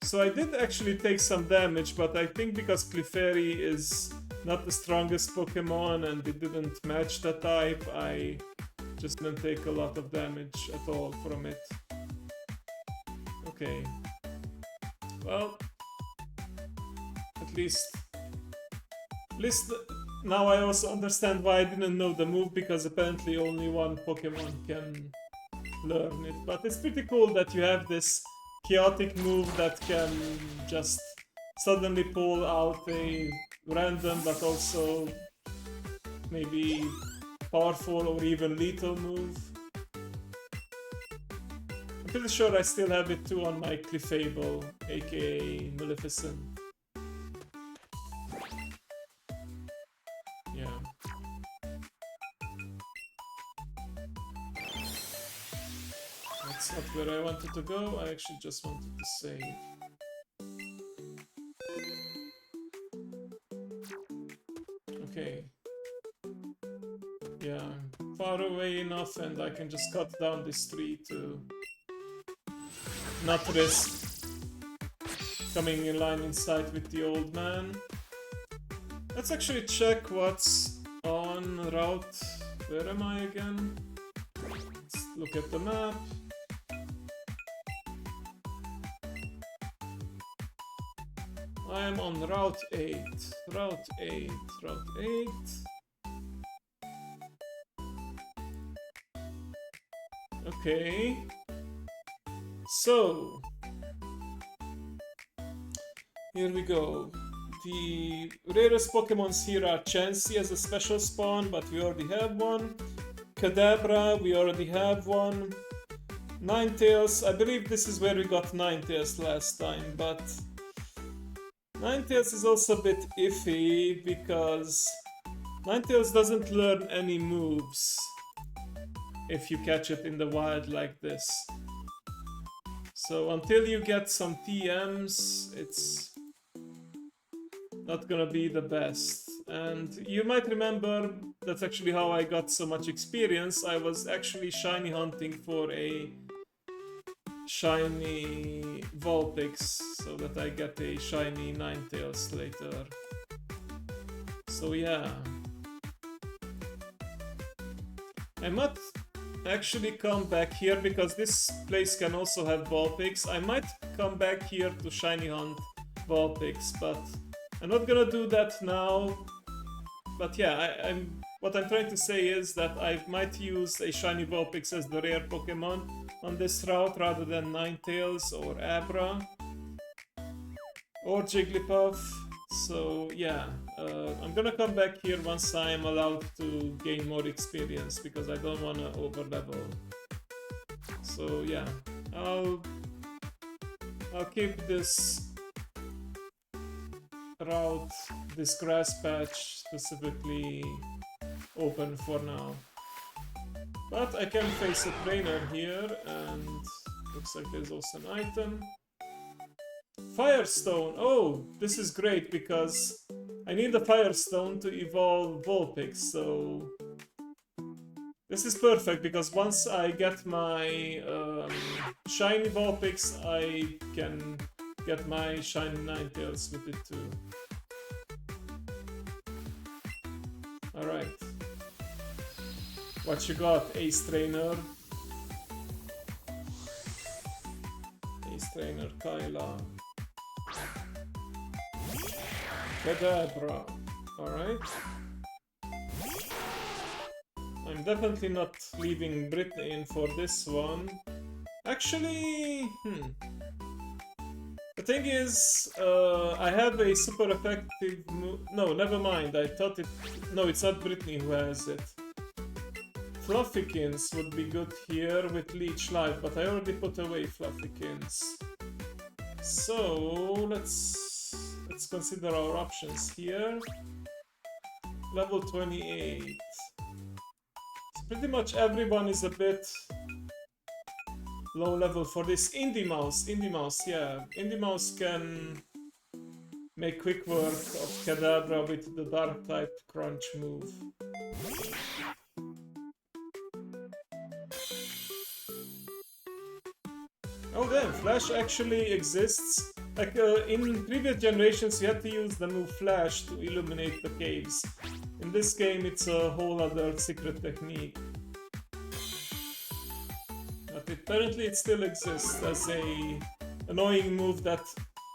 So I did actually take some damage, but I think because Clefairy is not the strongest Pokemon and it didn't match the type, I just didn't take a lot of damage at all from it. Okay. Well, at least now I also understand why I didn't know the move, because apparently only one Pokemon can learn it. But it's pretty cool that you have this chaotic move that can just suddenly pull out a random but also maybe powerful or even lethal move. I'm pretty sure I still have it too on my Clefable, aka Maleficent. Yeah. That's not where I wanted to go, I actually just wanted to save. Okay. Yeah, I'm far away enough and I can just cut down this tree to not risk coming in line in sight with the old man. Let's actually check what's on route. Where am I again? Let's look at the map. I am on Route 8. Route 8. Route 8. Okay. So here we go. The rarest Pokemons here are Chansey as a special spawn, but we already have one. Kadabra, we already have one. Ninetales, I believe this is where we got Ninetales last time, but Ninetales is also a bit iffy because Ninetales doesn't learn any moves if you catch it in the wild like this. So until you get some TMs, it's not gonna be the best. And you might remember that's actually how I got so much experience. I was actually shiny hunting for a shiny Vulpix so that I get a shiny Ninetales later. So yeah. I might actually come back here because this place can also have Vulpix. I might come back here to shiny hunt Vulpix, but I'm not gonna do that now. But yeah, what I'm trying to say is that I might use a shiny Vulpix as the rare Pokemon on this route rather than Ninetales or Abra or Jigglypuff. So yeah, I'm gonna come back here once I'm allowed to gain more experience because I don't want to overlevel. So yeah, I'll keep this route, this grass patch specifically, open for now. But I can face a trainer here, and looks like there's also an item. Firestone! Oh, this is great because I need the Firestone to evolve Vulpix, so this is perfect because once I get my shiny Vulpix, I can get my shiny Ninetales with it too. Alright. What you got, Ace Trainer? Ace Trainer Kyla. Kadabra. Alright. I'm definitely not leaving Britney in for this one. Actually, the thing is, I have a super effective move. No, never mind. I thought it. No, it's not Britney who has it. Fluffykins would be good here with Leech Life, but I already put away Fluffykins. So let's consider our options here. Level 28. So pretty much everyone is a bit low level for this. Indie Mouse, yeah. Indie Mouse can make quick work of Kadabra with the Dark type Crunch move. Oh damn, Flash actually exists. Like in previous generations you had to use the move Flash to illuminate the caves. In this game it's a whole other secret technique. But apparently it still exists as a annoying move that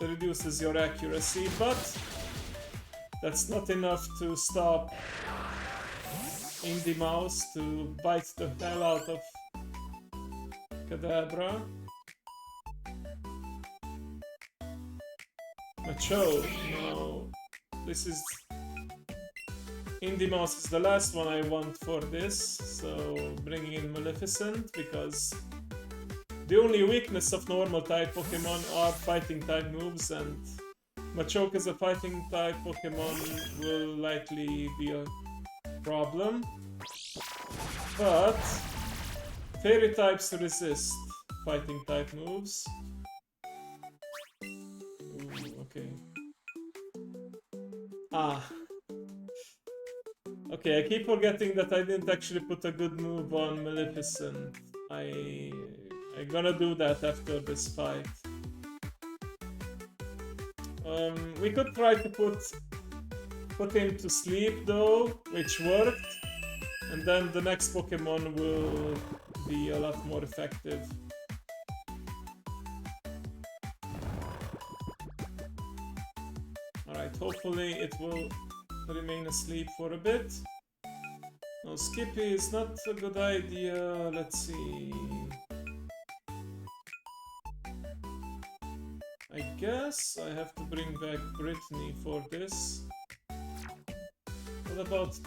reduces your accuracy, but that's not enough to stop Indie Mouse to bite the hell out of Kadabra. Macho, no, this is Indie Mouse is the last one I want for this, so bringing in Maleficent, because the only weakness of normal type Pokemon are fighting type moves, and Machoke as a fighting type Pokemon will likely be a problem. But Fairy types resist fighting type moves. Ooh, okay. Ah. Okay, I keep forgetting that I didn't actually put a good move on Maleficent. I'm gonna do that after this fight. We could try to put him to sleep though, which worked. And then the next Pokemon will be a lot more effective. Alright, hopefully it will remain asleep for a bit. No, Skippy is not a good idea. Let's see. I guess I have to bring back Brittany for this. What about...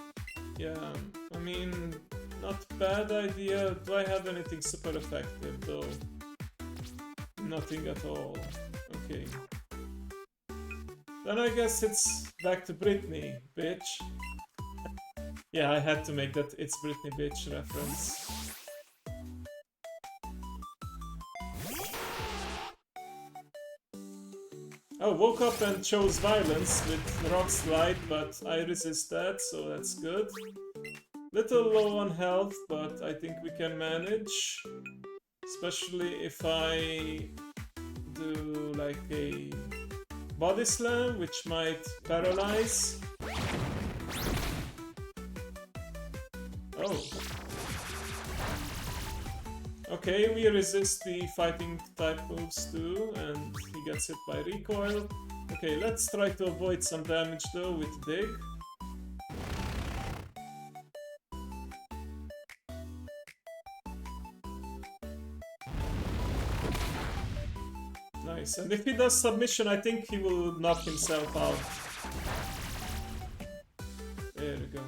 Yeah, I mean, not bad idea. Do I have anything super effective though? Nothing at all. Okay. Then I guess it's back to Britney, bitch. Yeah, I had to make that It's Britney Bitch reference. Oh, woke up and chose violence with Rock Slide, but I resist that, so that's good. Little low on health, but I think we can manage. Especially if I do like a Body Slam, which might paralyze. Oh. Okay, we resist the fighting type moves too, and he gets hit by recoil. Okay, let's try to avoid some damage though with Dig. Nice, and if he does submission, I think he will knock himself out. There we go.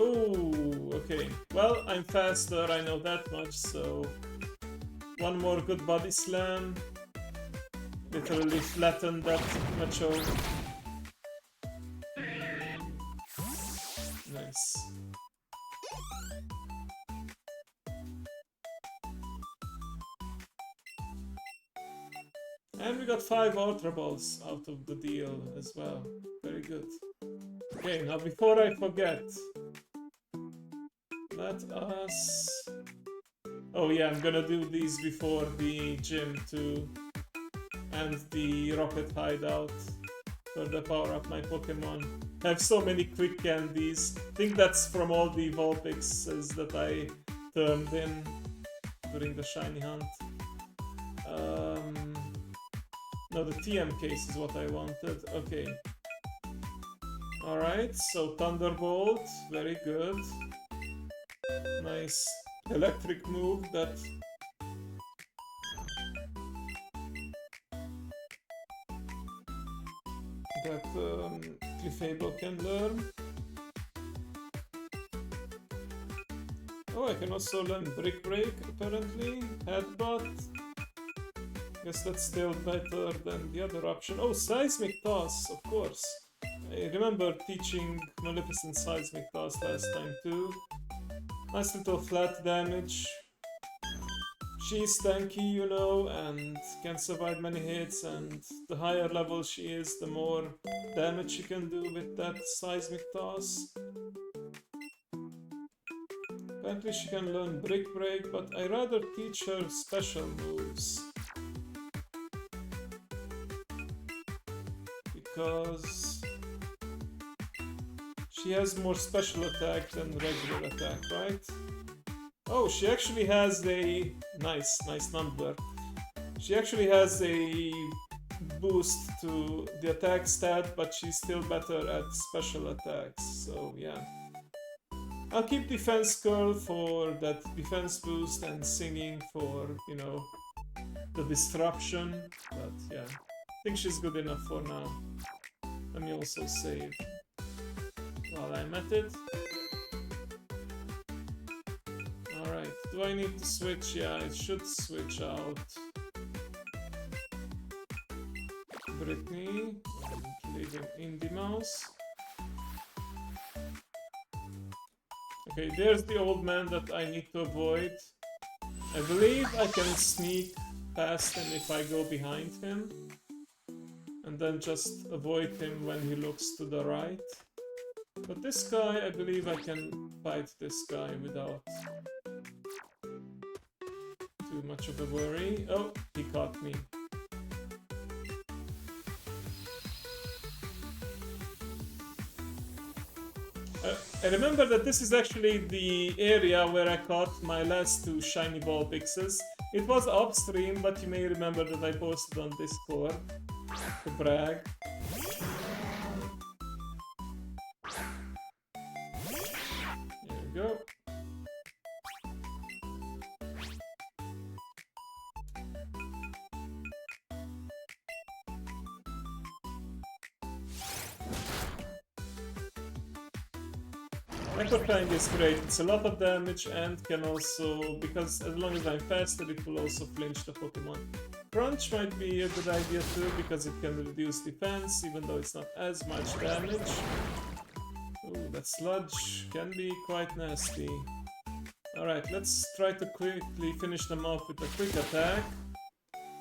Oh, okay. Well, I'm faster, I know that much, so... One more good body slam. Literally flatten that Machoke. Nice. And we got 5 Ultra Balls out of the deal as well. Very good. Okay, now before I forget, let us... Oh yeah, I'm gonna do these before the gym too. And the rocket hideout for the power up my Pokemon. I have so many quick candies. I think that's from all the Vulpixes that I turned in during the shiny hunt. No, the TM case is what I wanted. Okay. Alright, so Thunderbolt, very good. Nice electric move that Clefable can learn. Oh, I can also learn Brick Break apparently. Headbutt. Guess that's still better than the other option. Oh, Seismic Toss, of course. I remember teaching Maleficent Seismic Toss last time too. Nice little flat damage. She's tanky, you know, and can survive many hits, and the higher level she is, the more damage she can do with that Seismic Toss. Apparently she can learn Brick Break, but I rather teach her special moves. Because she has more special attack than regular attack, right? Oh, she actually has a... Nice number. She actually has a boost to the attack stat, but she's still better at special attacks, so yeah. I'll keep Defense Curl for that defense boost and Singing for, you know, the disruption, but yeah. I think she's good enough for now. Let me also save. while I'm at it. Alright, do I need to switch? Yeah, it should switch out Brittany and leave an Indie Mouse. Okay, there's the old man that I need to avoid. I believe I can sneak past him if I go behind him. And then just avoid him when he looks to the right. But this guy, I believe I can fight this guy without too much of a worry. Oh, he caught me. I remember that this is actually the area where I caught my last 2 shiny Vulpixes. It was upstream, but you may remember that I posted on Discord to brag. There we go. Necropine is great, it's a lot of damage and can also, because as long as I'm faster, it will also flinch the Pokemon. Crunch might be a good idea too, because it can reduce defense, even though it's not as much damage. Ooh, that Sludge can be quite nasty. Alright, let's try to quickly finish them off with a quick attack.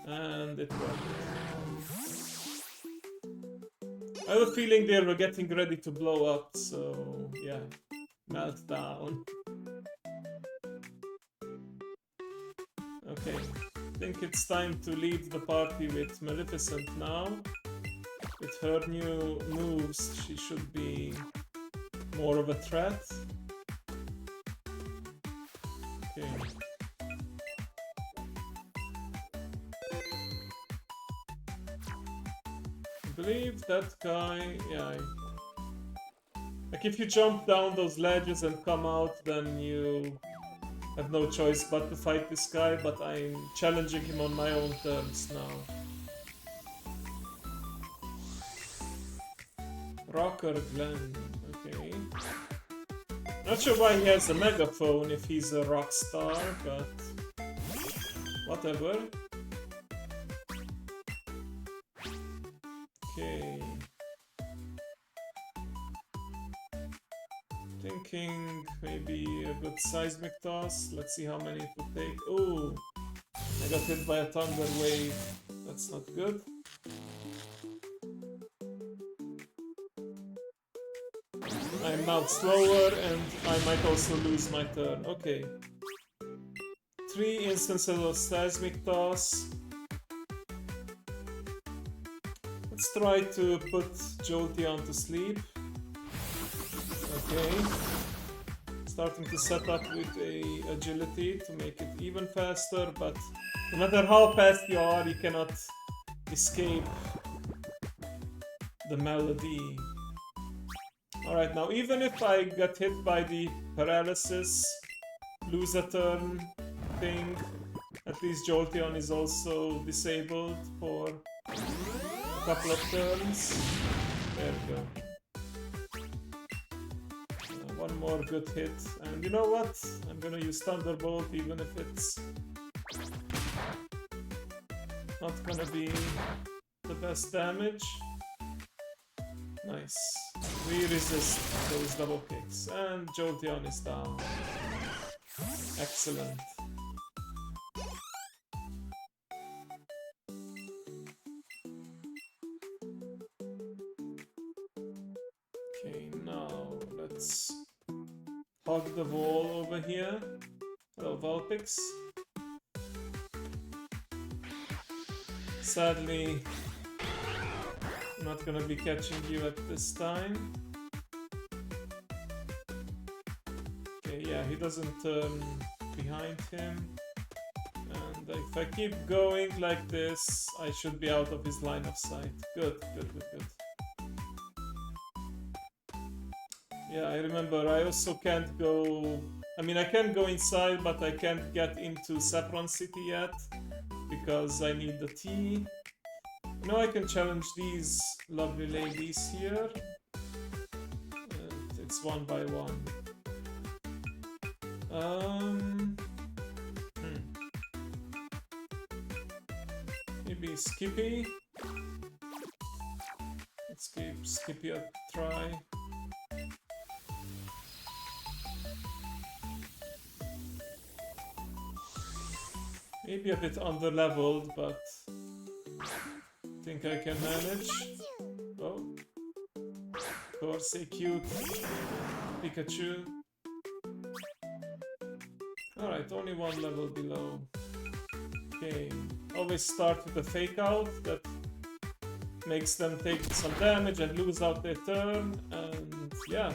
And it worked. I have a feeling they were getting ready to blow up, so yeah. Meltdown. Okay, I think it's time to leave the party with Maleficent now. With her new moves, she should be more of a threat. Okay. I believe that guy, yeah. Like if you jump down those ledges and come out, then you have no choice but to fight this guy, but I'm challenging him on my own terms now. Rocker Glen, okay. Not sure why he has a megaphone if he's a rock star, but whatever. Okay. Thinking maybe a good seismic toss. Let's see how many it will take. Oh, I got hit by a thunder wave. That's not good. I'm now slower and I might also lose my turn. Okay. 3 instances of seismic toss. Let's try to put Jolteon to sleep. Okay, starting to set up with a agility to make it even faster, but no matter how fast you are, you cannot escape the melody. Alright, now even if I get hit by the paralysis, lose a turn thing, at least Jolteon is also disabled for a couple of turns. There we go. One more good hit, and you know what? I'm gonna use Thunderbolt even if it's not gonna be the best damage. Nice. We resist those double kicks, and Jolteon is down. Excellent. Okay, now let's hug the wall over here. Hello, Vulpix. Sadly, I'm not gonna be catching you at this time. Okay, yeah, he doesn't turn behind him. And if I keep going like this, I should be out of his line of sight. Good, good, good, good. Yeah, I remember I also can't go... I mean, I can go inside, but I can't get into Saffron City yet, because I need the tea. Now I can challenge these lovely ladies here. And it's 1 by 1. Um, Maybe Skippy. Let's give Skippy a try. Maybe a bit under-leveled, but I think I can manage. Oh, of course, a cute Pikachu. Alright, only 1 level below. Okay, always start with a fake out that makes them take some damage and lose out their turn, and yeah.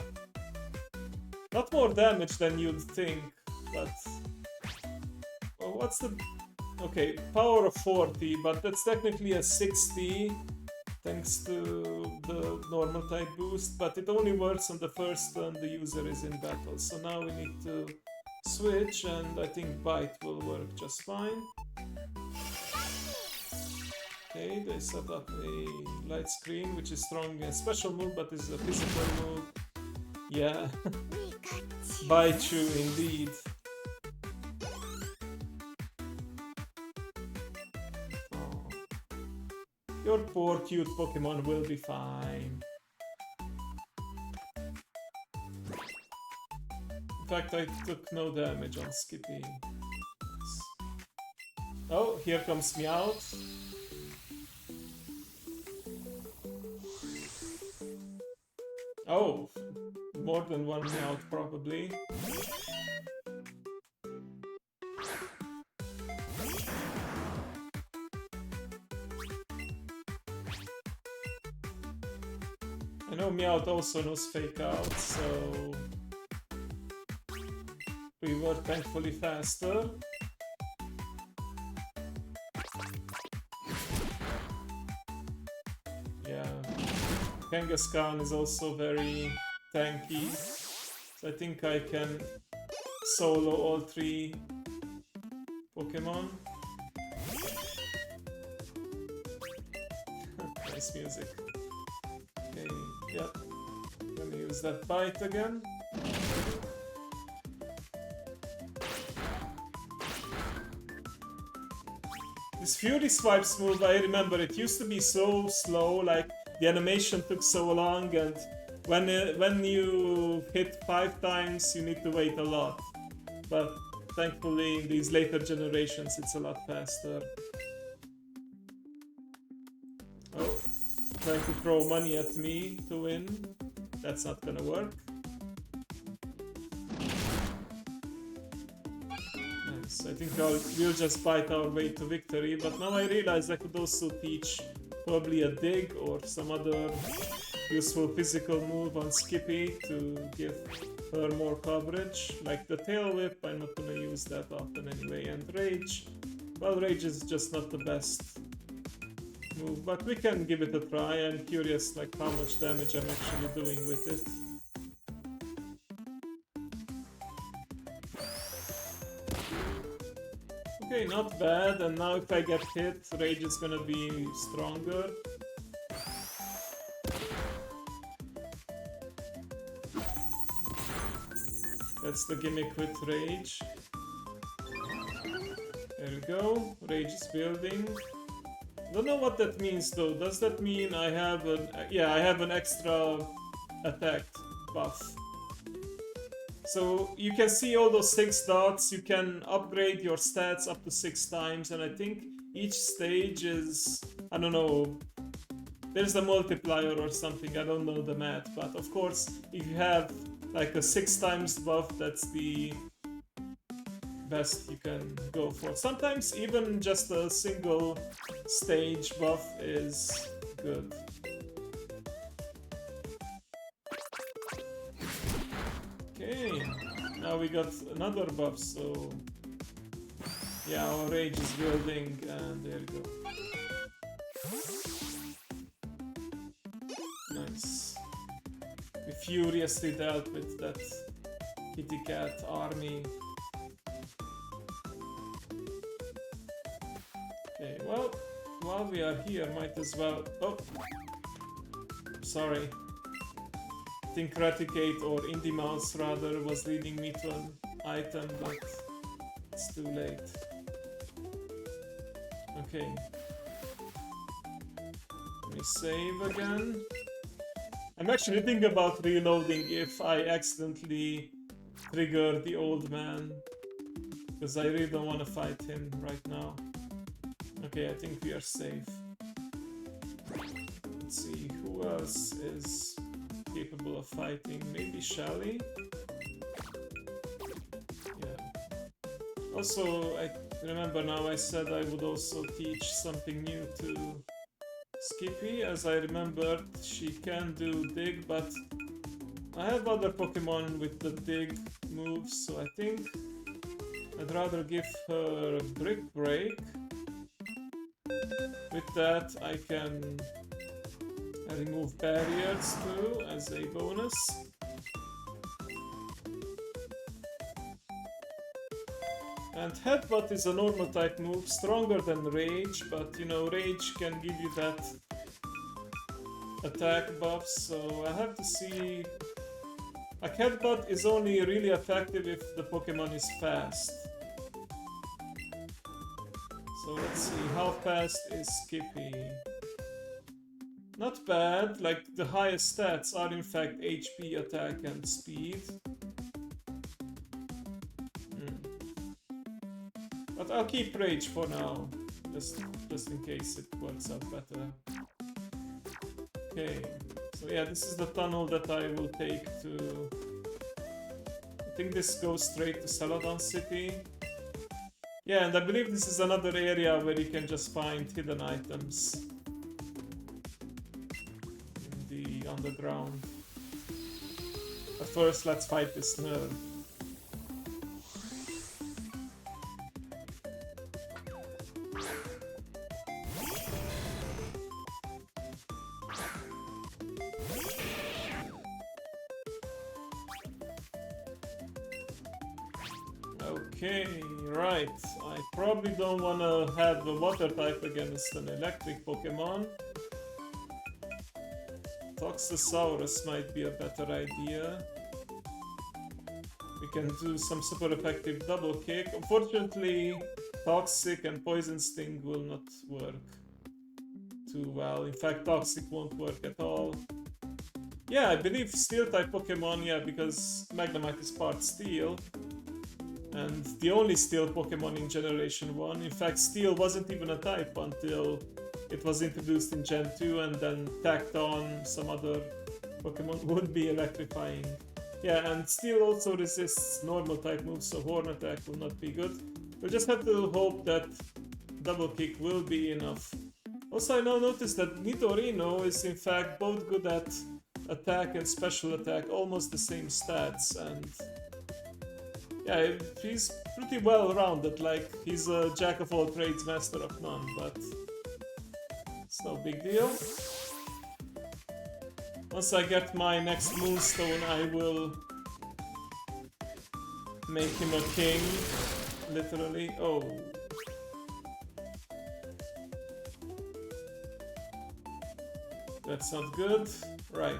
Not more damage than you'd think, but... Well, what's the... Okay, power of 40, but that's technically a 60 thanks to the normal type boost, but it only works on the first turn the user is in battle. So now we need to switch, and I think Bite will work just fine. Okay, they set up a light screen, which is strong against special move, but is a physical move. Yeah, Bite you indeed. Oh. Your poor cute Pokemon will be fine. In fact, I took no damage on Skippy. Oh, here comes Meowth. Oh, more than 1 Meowth probably. I know Meowth also knows fake out, so we were thankfully faster. Yeah, Kangaskhan is also very tanky, so I think I can solo all 3 Pokemon. Nice music. Okay, yep. Gonna use that Bite again. This Fury Swipes move, I remember, it used to be so slow, like the animation took so long, and when you hit 5 times you need to wait a lot. But thankfully in these later generations it's a lot faster. Oh, trying to throw money at me to win. That's not gonna work. Nice, I think we'll just bite our way to victory, but now I realize I could also teach probably a dig or some other useful physical move on Skippy to give her more coverage, like the Tail Whip. I'm not gonna use that often anyway, and Rage. Well, Rage is just not the best move, but we can give it a try. I'm curious like how much damage I'm actually doing with it. Okay, not bad, and now if I get hit, Rage is gonna be stronger. That's the gimmick with Rage. There we go, Rage is building. Don't know what that means though. Does that mean I have an... yeah, I have an extra attack buff. So you can see all those 6 dots, you can upgrade your stats up to 6 times, and I think each stage is, I don't know, there's a multiplier or something, I don't know the math, but of course if you have like a 6 times buff, that's the best you can go for. Sometimes even just a single stage buff is good. Okay, now we got another buff, so yeah, our Rage is building, and there you go. Nice. We furiously dealt with that kitty cat army. Okay, well, while we are here, might as well... Oh! Sorry. think Raticate or Indie Mouse rather was leading me to an item, but it's too late. Okay. Let me save again. I'm actually thinking about reloading if I accidentally trigger the old man, because I really don't want to fight him right now. Okay, I think we are safe. Let's see, who else is capable of fighting? Maybe Shelly? Yeah. Also, I remember now I said I would also teach something new to Skippy. As I remembered, she can do dig, but I have other Pokemon with the dig moves, so I think I'd rather give her Brick Break. With that, I can remove barriers too as a bonus. And Headbutt is a normal type move, stronger than Rage, but you know, Rage can give you that attack buff, so I have to see. Like, Headbutt is only really effective if the Pokemon is fast. So let's see, how fast is Skippy? Not bad, like the highest stats are in fact HP, attack and speed. But I'll keep Rage for now, just in case it works out better. Okay, so yeah, this is the tunnel that I will take to... I think this goes straight to Celadon City. Yeah, and I believe this is another area where you can just find hidden items in the underground. But first, let's fight this nerd. Okay, right. I probably don't want to have a water type against an electric Pokemon. Toxosaurus might be a better idea. We can do some super effective double kick. Unfortunately, Toxic and Poison Sting will not work too well. In fact, Toxic won't work at all. Yeah, I believe Steel type Pokemon, yeah, because Magnemite is part Steel. And the only Steel Pokemon in Generation 1. In fact, Steel wasn't even a type until it was introduced in Gen 2 and then tacked on some other Pokemon would be electrifying. Yeah, and Steel also resists normal type moves, so Horn Attack will not be good. We'll just have to hope that Double Kick will be enough. Also, I now noticed that Nidorino is in fact both good at attack and special attack, almost the same stats, and yeah, he's pretty well rounded, like he's a jack of all trades, master of none, but it's no big deal. Once I get my next Moonstone, I will make him a king, literally. Oh. That's not good. Right.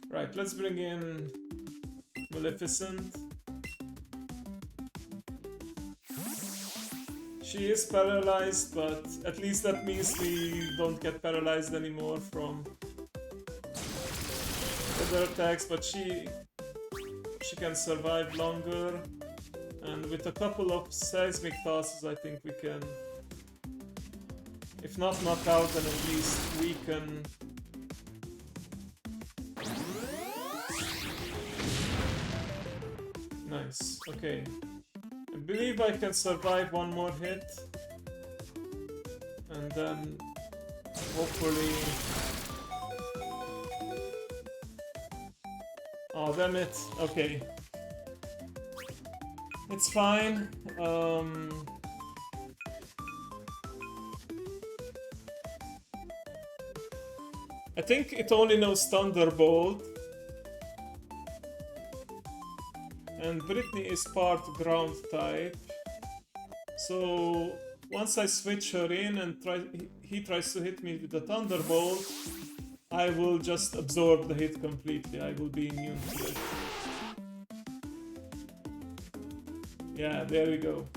Right, let's bring in Maleficent. She is paralyzed, but at least that means we don't get paralyzed anymore from other attacks, but she can survive longer. And with a couple of seismic tosses, I think we can, if not knock out, then at least weaken. Nice, okay. I believe I can survive one more hit. And then hopefully... Oh, damn it. Okay. It's fine. I think it only knows Thunderbolt. And Brittany is part ground type. So once I switch her in and he tries to hit me with the Thunderbolt, I will just absorb the hit completely. I will be immune to it. Yeah, there we go.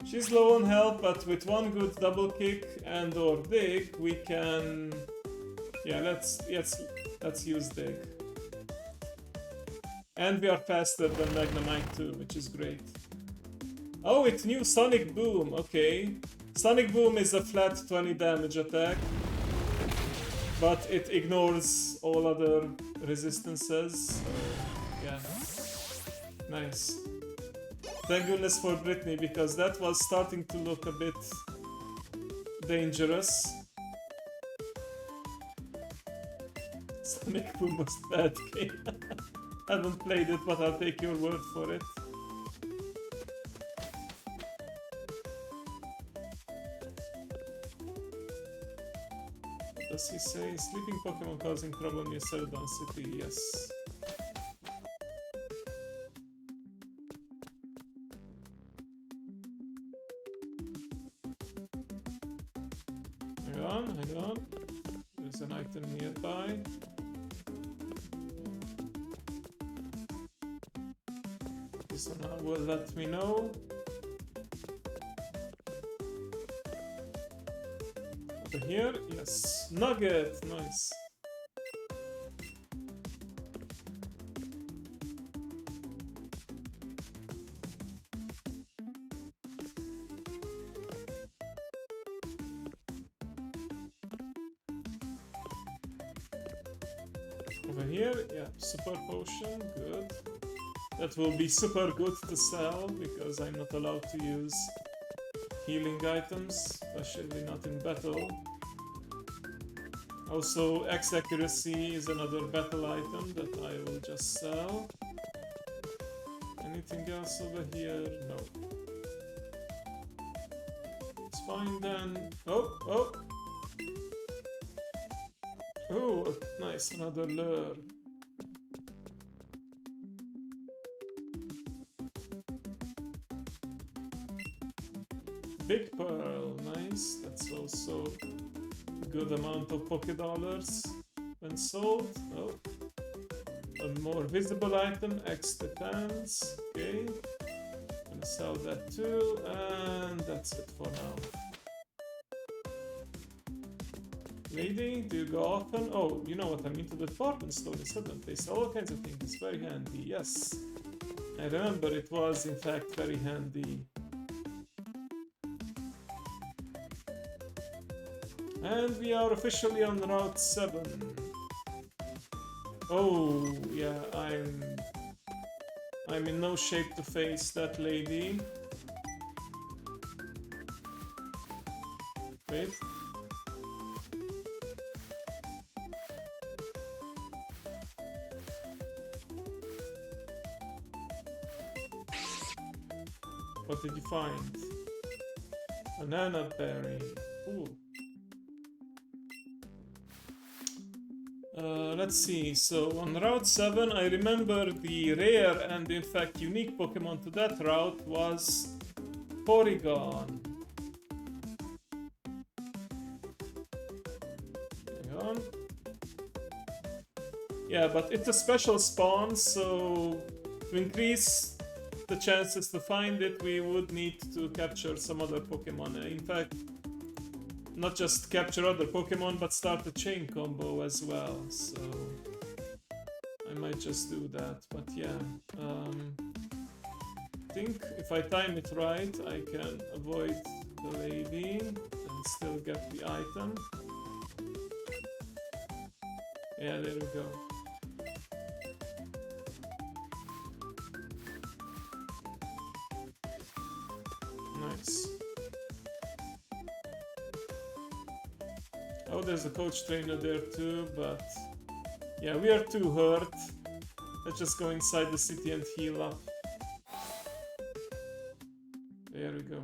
She's low on health, but with one good double kick and or dig, we can... Yeah, let's use dig. And we are faster than Magnemite too, which is great. Oh, it's new Sonic Boom, okay. Sonic Boom is a flat 20 damage attack, but it ignores all other resistances, so yeah. Nice. Thank goodness for Brittany, because that was starting to look a bit dangerous. Sonic Boom was a bad game. I haven't played it, but I'll take your word for it. What does he say? Sleeping Pokemon causing trouble near Celadon City, yes. Hang on. There's an item nearby. This one will let me know. Over here, yes. Nugget, nice. Over here, yeah, super potion, good. That will be super good to sell, because I'm not allowed to use healing items, especially not in battle. Also, X accuracy is another battle item that I will just sell. Anything else over here? No. It's fine then. Oh! Oh, nice, another lure. Big Pearl, nice. That's also a good amount of Poké Dollars when sold. Oh. A more visible item, X Defense. Okay. Gonna sell that too, and that's it for now. Lady, do you go often? Oh, you know what, I'm into the department store in Southern. They sell all kinds of things. It's very handy, yes. I remember it was, in fact, very handy. And we are officially on Route 7. Oh, yeah, I'm in no shape to face that lady. Wait. What did you find? Banana berry. Ooh. Let's see. So on Route 7, I remember the rare and in fact unique Pokemon to that route was Porygon. Hang on. Yeah, but it's a special spawn, so to increase the chances to find it, we would need to capture some other Pokemon. In fact, not just capture other Pokemon, but start a chain combo as well. So I might just do that. But yeah, I think if I time it right, I can avoid the lady and still get the item. Yeah, there we go. Nice. Oh, there's a coach trainer there too, but yeah, we are too hurt. Let's just go inside the city and heal up. There we go.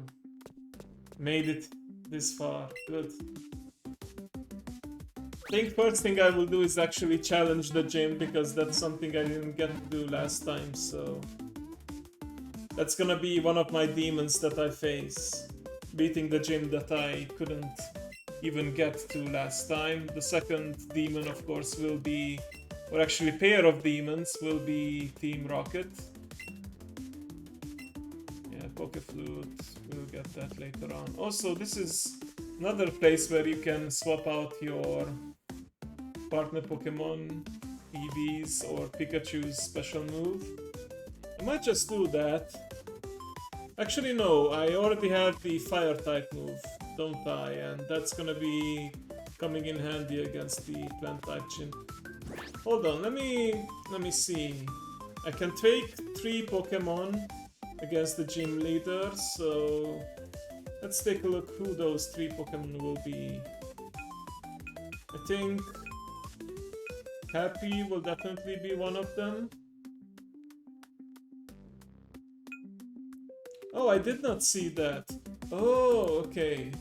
Made it this far. Good. I think first thing I will do is actually challenge the gym, because that's something I didn't get to do last time, so that's gonna be one of my demons that I face. beating the gym that I couldn't even get to last time. The second demon, of course, will be, or actually pair of demons, will be Team Rocket. Yeah, Pokeflute, we'll get that later on. Also, this is another place where you can swap out your partner Pokemon, EVs, or Pikachu's special move. I might just do that. Actually, no, I already have the fire type move, don't I? And that's gonna be coming in handy against the plant type gym. Hold on, let me see. I can take 3 Pokemon against the gym leader, so let's take a look who those 3 Pokemon will be. I think Happy will definitely be one of them. Oh, I did not see that. Oh, okay.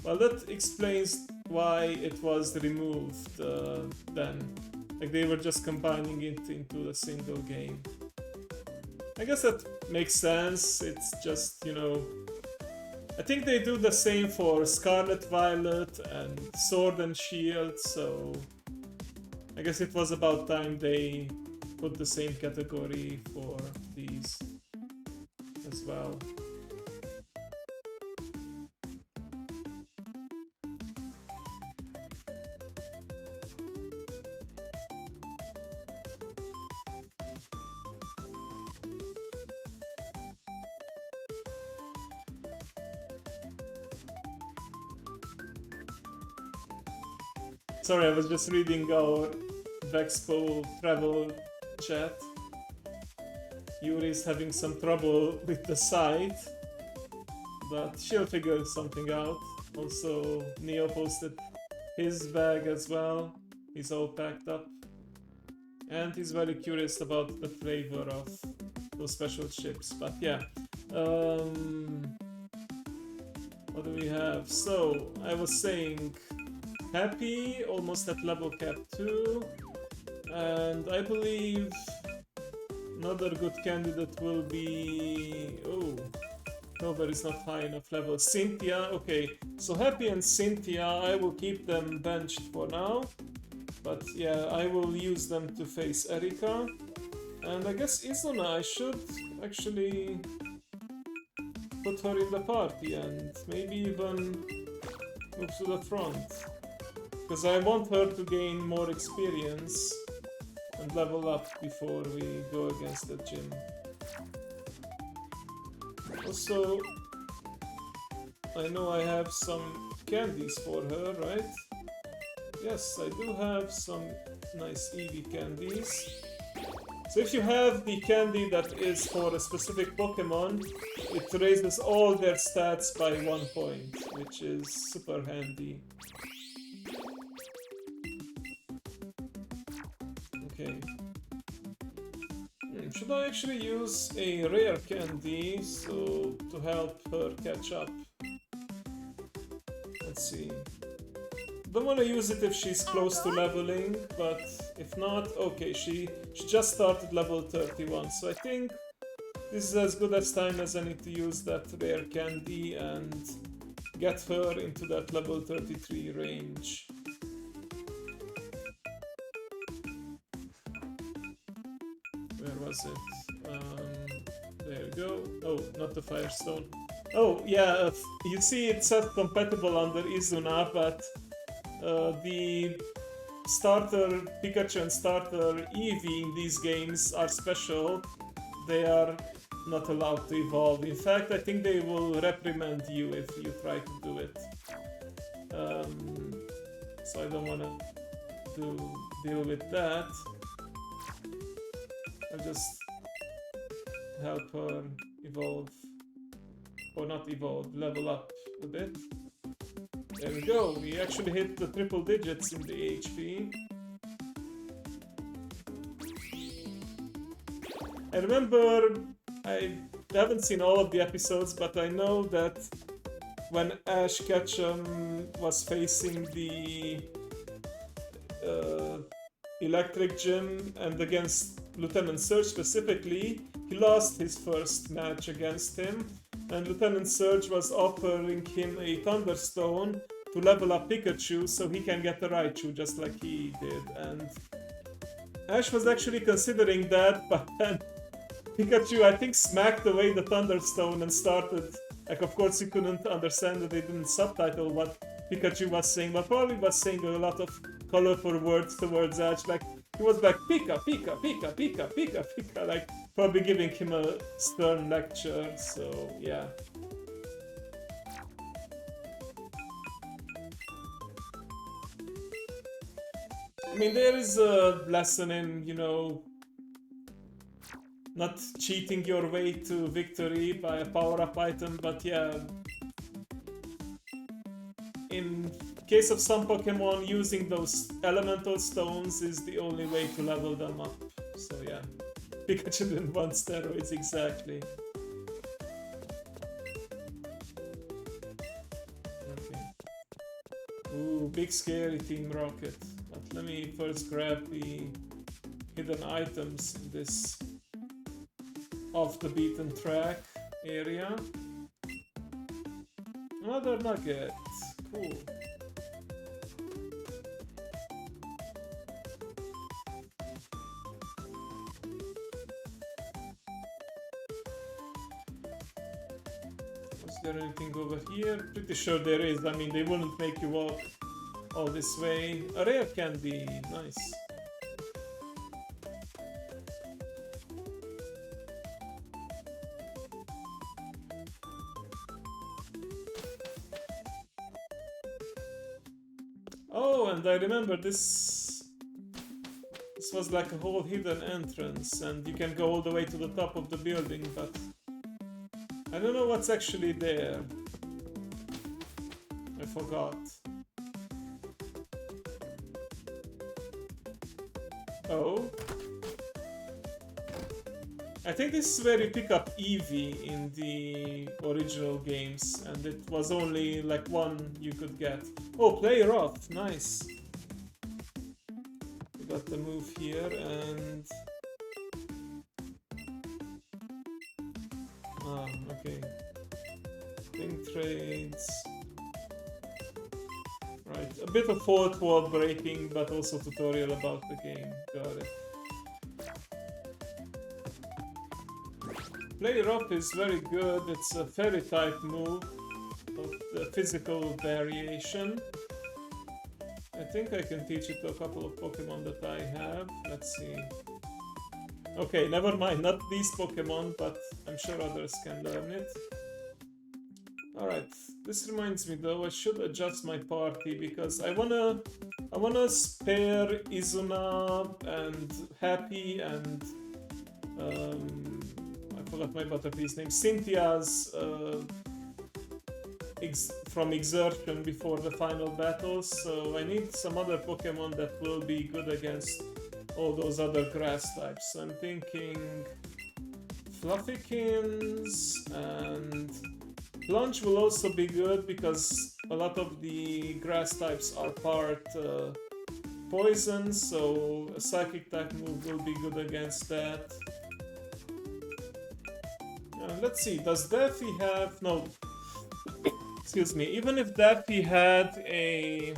Well, that explains why it was removed then. Like they were just combining it into a single game. I guess that makes sense. It's just, you know... I think they do the same for Scarlet Violet and Sword and Shield, so... I guess it was about time they put the same category for these as well. Sorry, I was just reading our Vexpo travel chat. Yuri's having some trouble with the site, but she'll figure something out. Also, Neo posted his bag as well. He's all packed up. And he's very curious about the flavor of those special chips. But yeah. What do we have? So, I was saying... Happy, almost at level cap 2, and I believe another good candidate will be... oh, Clover is not high enough level. Cynthia, okay, so Happy and Cynthia, I will keep them benched for now, but yeah, I will use them to face Erika, and I guess Izuna, I should actually put her in the party and maybe even move to the front. Because I want her to gain more experience and level up before we go against the gym. Also, I know I have some candies for her, right? Yes, I do have some nice Eevee candies. So if you have the candy that is for a specific Pokemon, it raises all their stats by 1 point, which is super handy. Okay. Should I actually use a rare candy so to help her catch up? Let's see. Don't want to use it if she's close to leveling, but if not, okay, she just started level 31, so I think this is as good as time as any to use that rare candy and get her into that level 33 range. Where was it? There we go. Oh, not the Firestone. Oh, yeah, you see it said compatible under Izuna, but the starter Pikachu and starter Eevee in these games are special. They are not allowed to evolve. In fact, I think they will reprimand you if you try to do it. So I don't want to deal with that. I'll just help her evolve. Or not evolve, level up a bit. There we go, we actually hit the triple digits in the HP. I remember, I haven't seen all of the episodes, but I know that when Ash Ketchum was facing the Electric Gym and against Lieutenant Surge specifically, he lost his first match against him. and Lieutenant Surge was offering him a Thunderstone to level up Pikachu so he can get a Raichu just like he did. And Ash was actually considering that, but then Pikachu, I think, smacked away the Thunderstone and started... Like, of course, he couldn't understand that they didn't subtitle what Pikachu was saying, but probably was saying a lot of colorful words towards Ash. Like, he was like, Pika, Pika, Pika, Pika, Pika, Pika, like, probably giving him a stern lecture, so, yeah. I mean, there is a lesson in, you know, not cheating your way to victory by a power-up item, but yeah. In case of some Pokemon, using those elemental stones is the only way to level them up. So yeah, Pikachu didn't want steroids, exactly. Okay. Ooh, big scary Team Rocket. But let me first grab the hidden items in this off the beaten track area. Another nugget. Cool. Is there anything over here? Pretty sure there is. I mean, they wouldn't make you walk all this way. A rare candy. Nice. Oh, and I remember this was like a whole hidden entrance, and you can go all the way to the top of the building, but I don't know what's actually there. I forgot. Oh. I think this is where you pick up Eevee in the original games, and it was only like one you could get. Oh, player off, nice. We got the move here, and... Ah, okay. Link trades... Right, a bit of fourth wall breaking, but also tutorial about the game, got it. Player Up is very good. It's a fairy type move of the physical variation. I think I can teach it to a couple of Pokemon that I have. Let's see. Okay, never mind, not these Pokemon, but I'm sure others can learn it. Alright, this reminds me though, I should adjust my party because I wanna spare Izuna and Happy and I forgot my Butterfree's name, Cynthia's from Exertion before the final battles, so I need some other Pokemon that will be good against all those other grass types. So I'm thinking Fluffykins, and Plunge will also be good because a lot of the grass types are part poison, so a Psychic type move will be good against that. Let's see, does Daffy have... no, excuse me, even if Daffy had a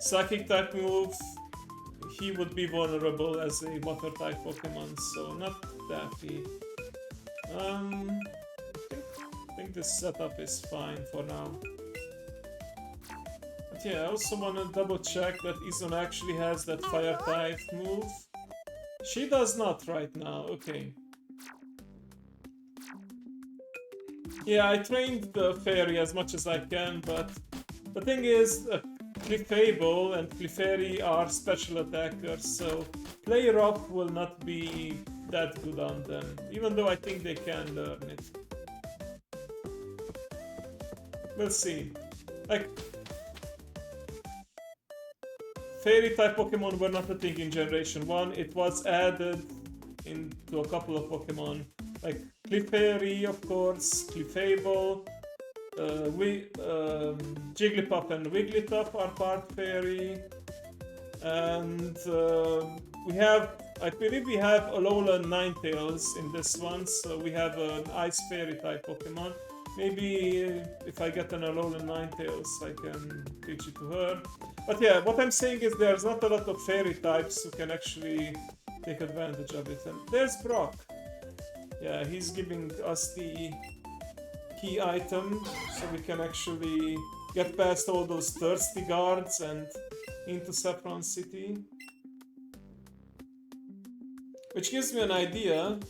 Psychic type move, he would be vulnerable as a water type Pokemon, so not Daffy. I think this setup is fine for now. But yeah, I also want to double check that Izuna actually has that fire type move. She does not right now, okay. Yeah, I trained the fairy as much as I can, but the thing is, Clefable and Clefairy are special attackers, so Player Off will not be that good on them, even though I think they can learn it. We'll see. Like, Fairy type Pokemon were not a thing in Generation 1, it was added into a couple of Pokemon, like Clefairy, of course, Clefable, Jigglypuff and Wigglytuff are part Fairy, and we have, I believe we have Alolan Ninetales in this one, so we have an Ice Fairy type Pokemon. Maybe if I get an Alolan Ninetales, I can teach it to her. But yeah, what I'm saying is there's not a lot of Fairy types who can actually take advantage of it. And there's Brock. Yeah, he's giving us the key item, so we can actually get past all those thirsty guards and into Saffron City. Which gives me an idea.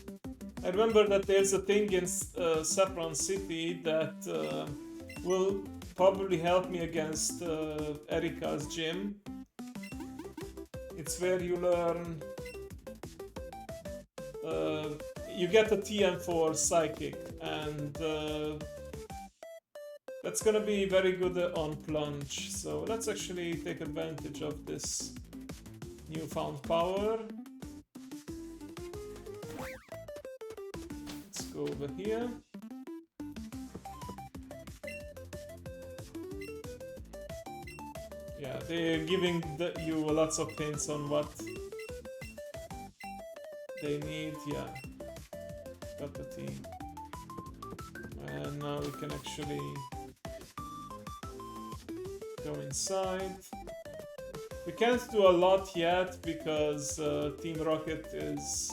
I remember that there's a thing in Saffron City that will probably help me against Erika's gym. It's where you learn... you get a TM for Psychic, and that's gonna be very good on Plunge. So let's actually take advantage of this newfound power. Go over here. Yeah, they're giving you lots of hints on what they need. Yeah, got the tea. And now we can actually go inside. We can't do a lot yet because Team Rocket is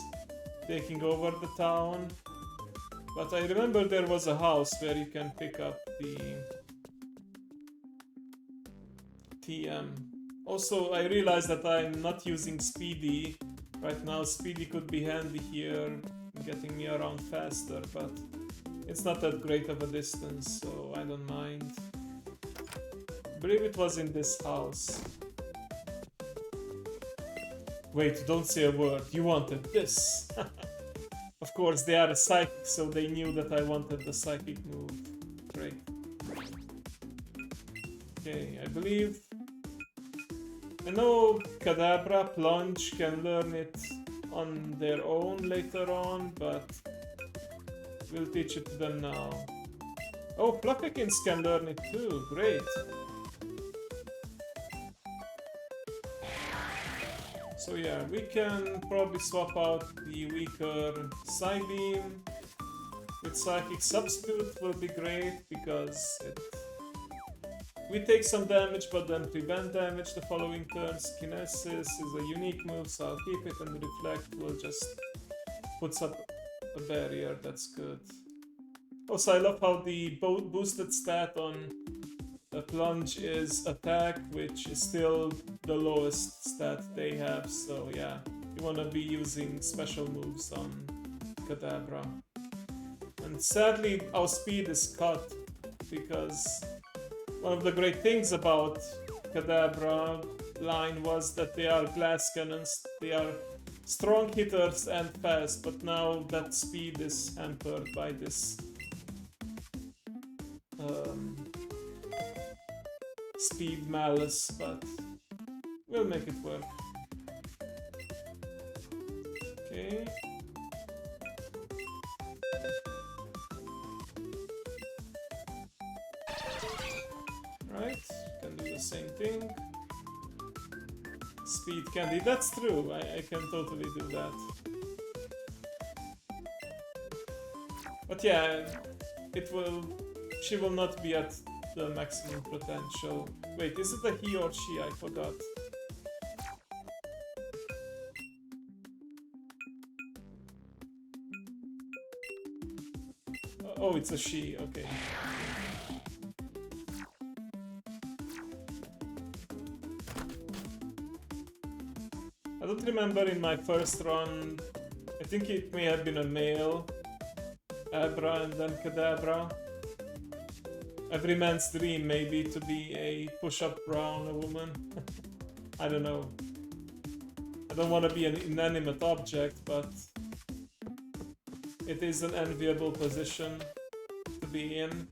taking over the town. But I remember there was a house where you can pick up the TM. Also, I realized that I'm not using Speedy right now. Speedy could be handy here, getting me around faster, but it's not that great of a distance, so I don't mind. I believe it was in this house. Wait, don't say a word. You wanted this. Of course, they are a psychic, so they knew that I wanted the psychic move. Great. Okay, I believe... I know Kadabra, Plunge can learn it on their own later on, but we'll teach it to them now. Oh, Pluckakins can learn it too. Great. So yeah, we can probably swap out the weaker Psybeam with Psychic Substitute. Will be great because we take some damage but then prevent damage the following turns. Kinesis is a unique move, so I'll keep it, and Reflect will just puts up a barrier. That's good. Also, I love how the boosted stat on the Plunge is attack, which is still the lowest stat they have, so yeah, you wanna be using special moves on Kadabra. And sadly, our speed is cut, because one of the great things about Kadabra line was that they are glass cannons, they are strong hitters and fast, but now that speed is hampered by this speed malice, but we'll make it work. Okay. Right, can do the same thing. Speed candy, that's true, I can totally do that. But yeah, she will not be at the maximum potential. Wait, is it a he or she? I forgot. Oh, it's a she, okay. I don't remember in my first run, I think it may have been a male, Abra and then Kadabra. Every man's dream maybe to be a push-up brown, a woman. I don't know. I don't want to be an inanimate object, but it is an enviable position to be in.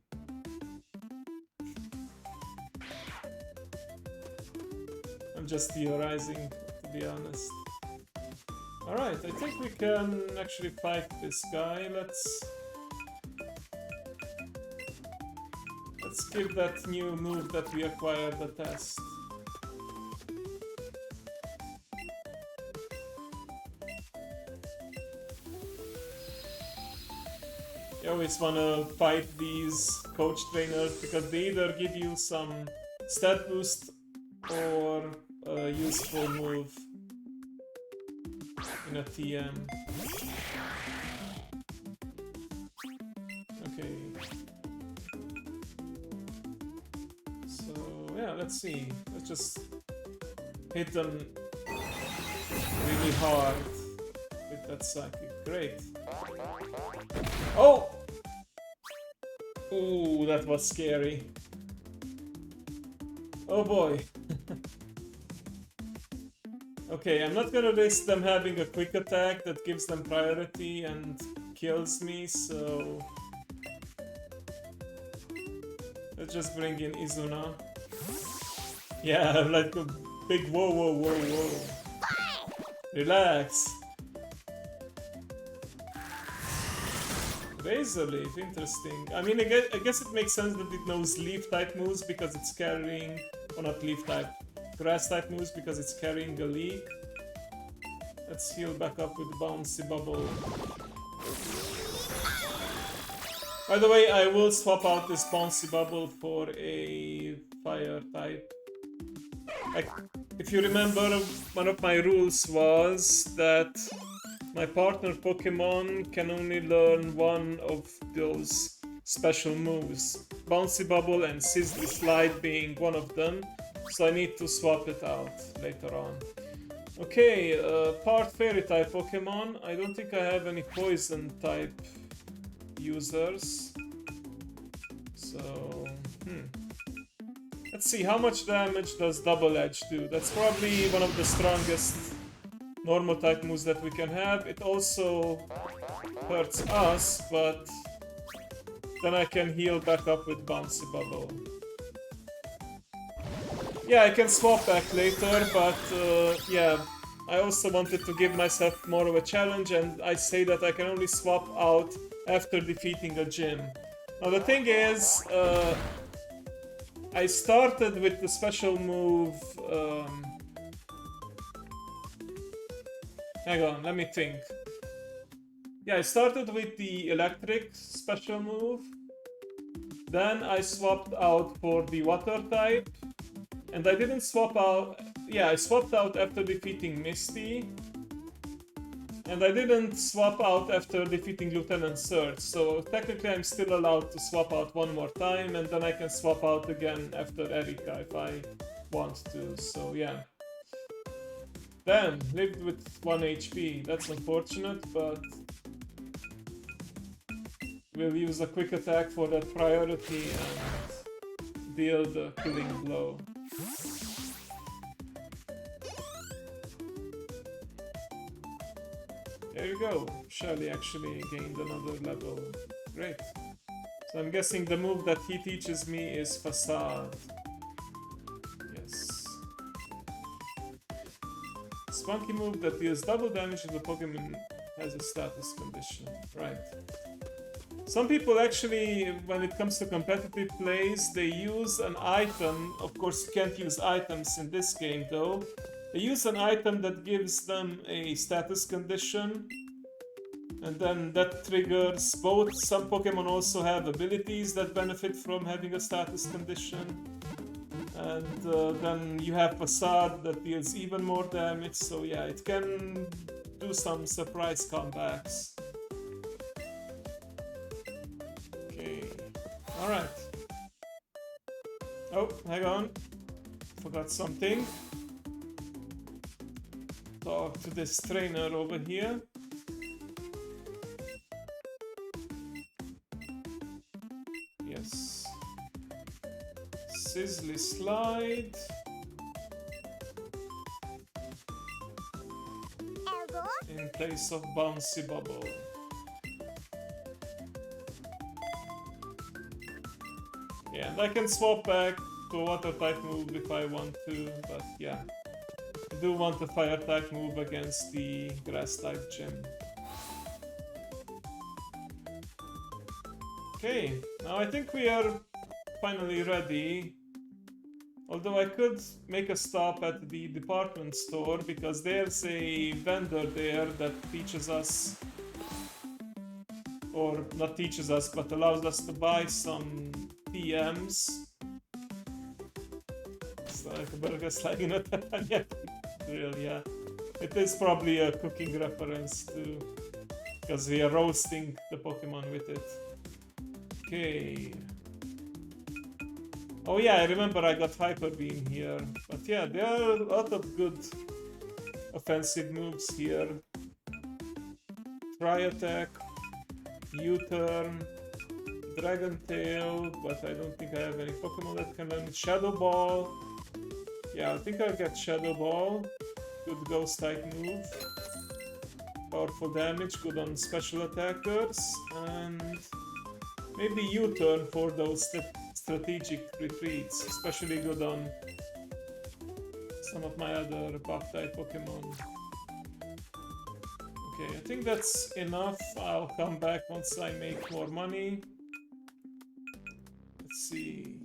I'm just theorizing, to be honest. Alright, I think we can actually fight this guy. Let's give that new move that we acquired a test. I always wanna fight these coach trainers because they either give you some stat boost or a useful move in a TM. Okay. So yeah, let's see. Let's just hit them really hard with that psychic. Great. Oh! Ooh, that was scary. Oh boy. Okay, I'm not gonna risk them having a quick attack that gives them priority and kills me, so... Let's just bring in Izuna. Yeah, like a big whoa, whoa, whoa, whoa. Relax. Razor Leaf, interesting. I mean, I guess it makes sense that it knows Leaf type moves because it's carrying... Or not Leaf type. Grass type moves because it's carrying a leak. Let's heal back up with Bouncy Bubble. By the way, I will swap out this Bouncy Bubble for a Fire type. If you remember, one of my rules was that my partner Pokemon can only learn one of those special moves. Bouncy Bubble and Sizzly Slide being one of them. So I need to swap it out later on. Okay, part Fairy type Pokemon. I don't think I have any Poison type users. So, let's see, how much damage does Double Edge do? That's probably one of the strongest normal type moves that we can have. It also hurts us, but then I can heal back up with Bouncy Bubble. Yeah, I can swap back later, but yeah, I also wanted to give myself more of a challenge, and I say that I can only swap out after defeating a gym. Now the thing is, I started with the special move... hang on, let me think. Yeah, I started with the electric special move. Then I swapped out for the water type. And I didn't swap out... Yeah, I swapped out after defeating Misty. And I didn't swap out after defeating Lieutenant Surge. So technically I'm still allowed to swap out one more time. And then I can swap out again after Erika if I want to. So yeah. Damn, lived with 1 HP. That's unfortunate, but... We'll use a quick attack for that priority and deal the killing blow. There you go. Shelly actually gained another level. Great. So I'm guessing the move that he teaches me is Facade. Yes. Spunky move that deals double damage if the Pokemon has a status condition. Right. Some people actually, when it comes to competitive plays, they use an item. Of course, you can't use items in this game though. They use an item that gives them a status condition. And then that triggers both. Some Pokemon also have abilities that benefit from having a status condition. And then you have Facade that deals even more damage. So yeah, it can do some surprise comebacks. Alright. Oh, hang on. Forgot something. Talk to this trainer over here. Yes. Sizzly Slide. In place of Bouncy Bubble. Yeah, and I can swap back to a water type move if I want to, but yeah. I do want a fire type move against the grass type gym. Okay, now I think we are finally ready. Although I could make a stop at the department store because there's a vendor there that teaches us or not teaches us, but allows us to buy some TMs. It's like a burger sliding at a grill, yeah. It is probably a cooking reference too, because we are roasting the Pokemon with it. Okay. Oh yeah, I remember I got Hyper Beam here. But yeah, there are a lot of good offensive moves here. Tri Attack, U-Turn, Dragon Tail, but I don't think I have any Pokemon that can learn Shadow Ball. Yeah, I think I'll get Shadow Ball. Good Ghost type move. Powerful damage, good on special attackers, and maybe U-Turn for those strategic retreats, especially good on some of my other buff type Pokemon. Okay, I think that's enough. I'll come back once I make more money. Let's see.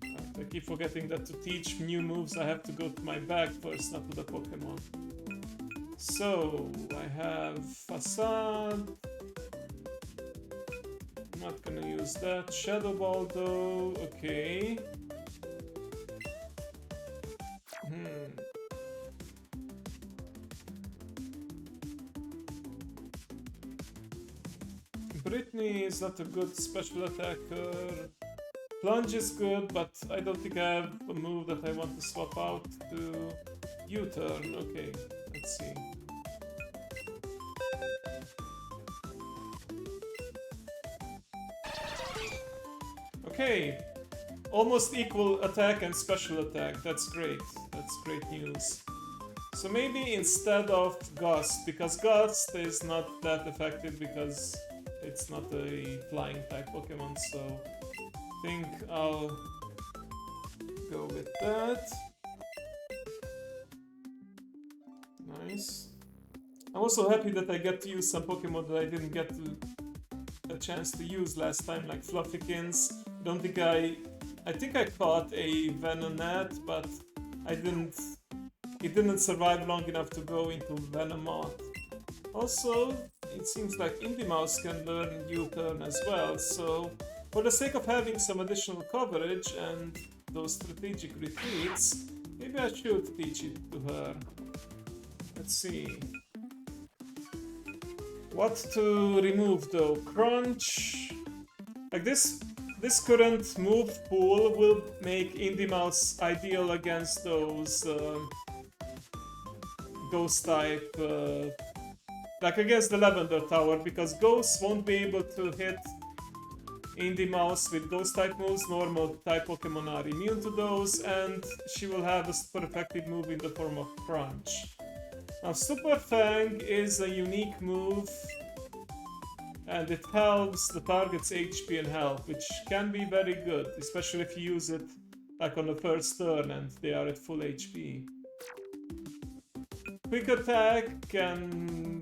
I keep forgetting that to teach new moves I have to go to my bag first, not to the Pokemon. So, I have Facade. I'm not gonna use that. Shadow Ball though, okay. Brittany is not a good special attacker. Plunge is good, but I don't think I have a move that I want to swap out to U-Turn. Okay, let's see. Okay, almost equal attack and special attack. That's great. That's great news. So maybe instead of Gust, because Gust is not that effective because it's not a flying type Pokemon, so I think I'll go with that. Nice. I'm also happy that I get to use some Pokemon that I didn't get a chance to use last time, like Fluffykins. Don't think I think I caught a Venonat, but it didn't survive long enough to go into Venomoth. Also, it seems like Indie can learn U-Turn as well, so for the sake of having some additional coverage and those strategic retreats, maybe I should teach it to her. Let's see. What to remove though? Crunch. Like this current move pool will make Indie ideal against those Ghost type, like against the Lavender Tower, because Ghosts won't be able to hit Indie with Ghost type moves. Normal type Pokemon are immune to those, and she will have a super effective move in the form of Crunch. Now, Super Fang is a unique move, and it halves the target's HP and health, which can be very good, especially if you use it like on the first turn and they are at full HP. Quick Attack can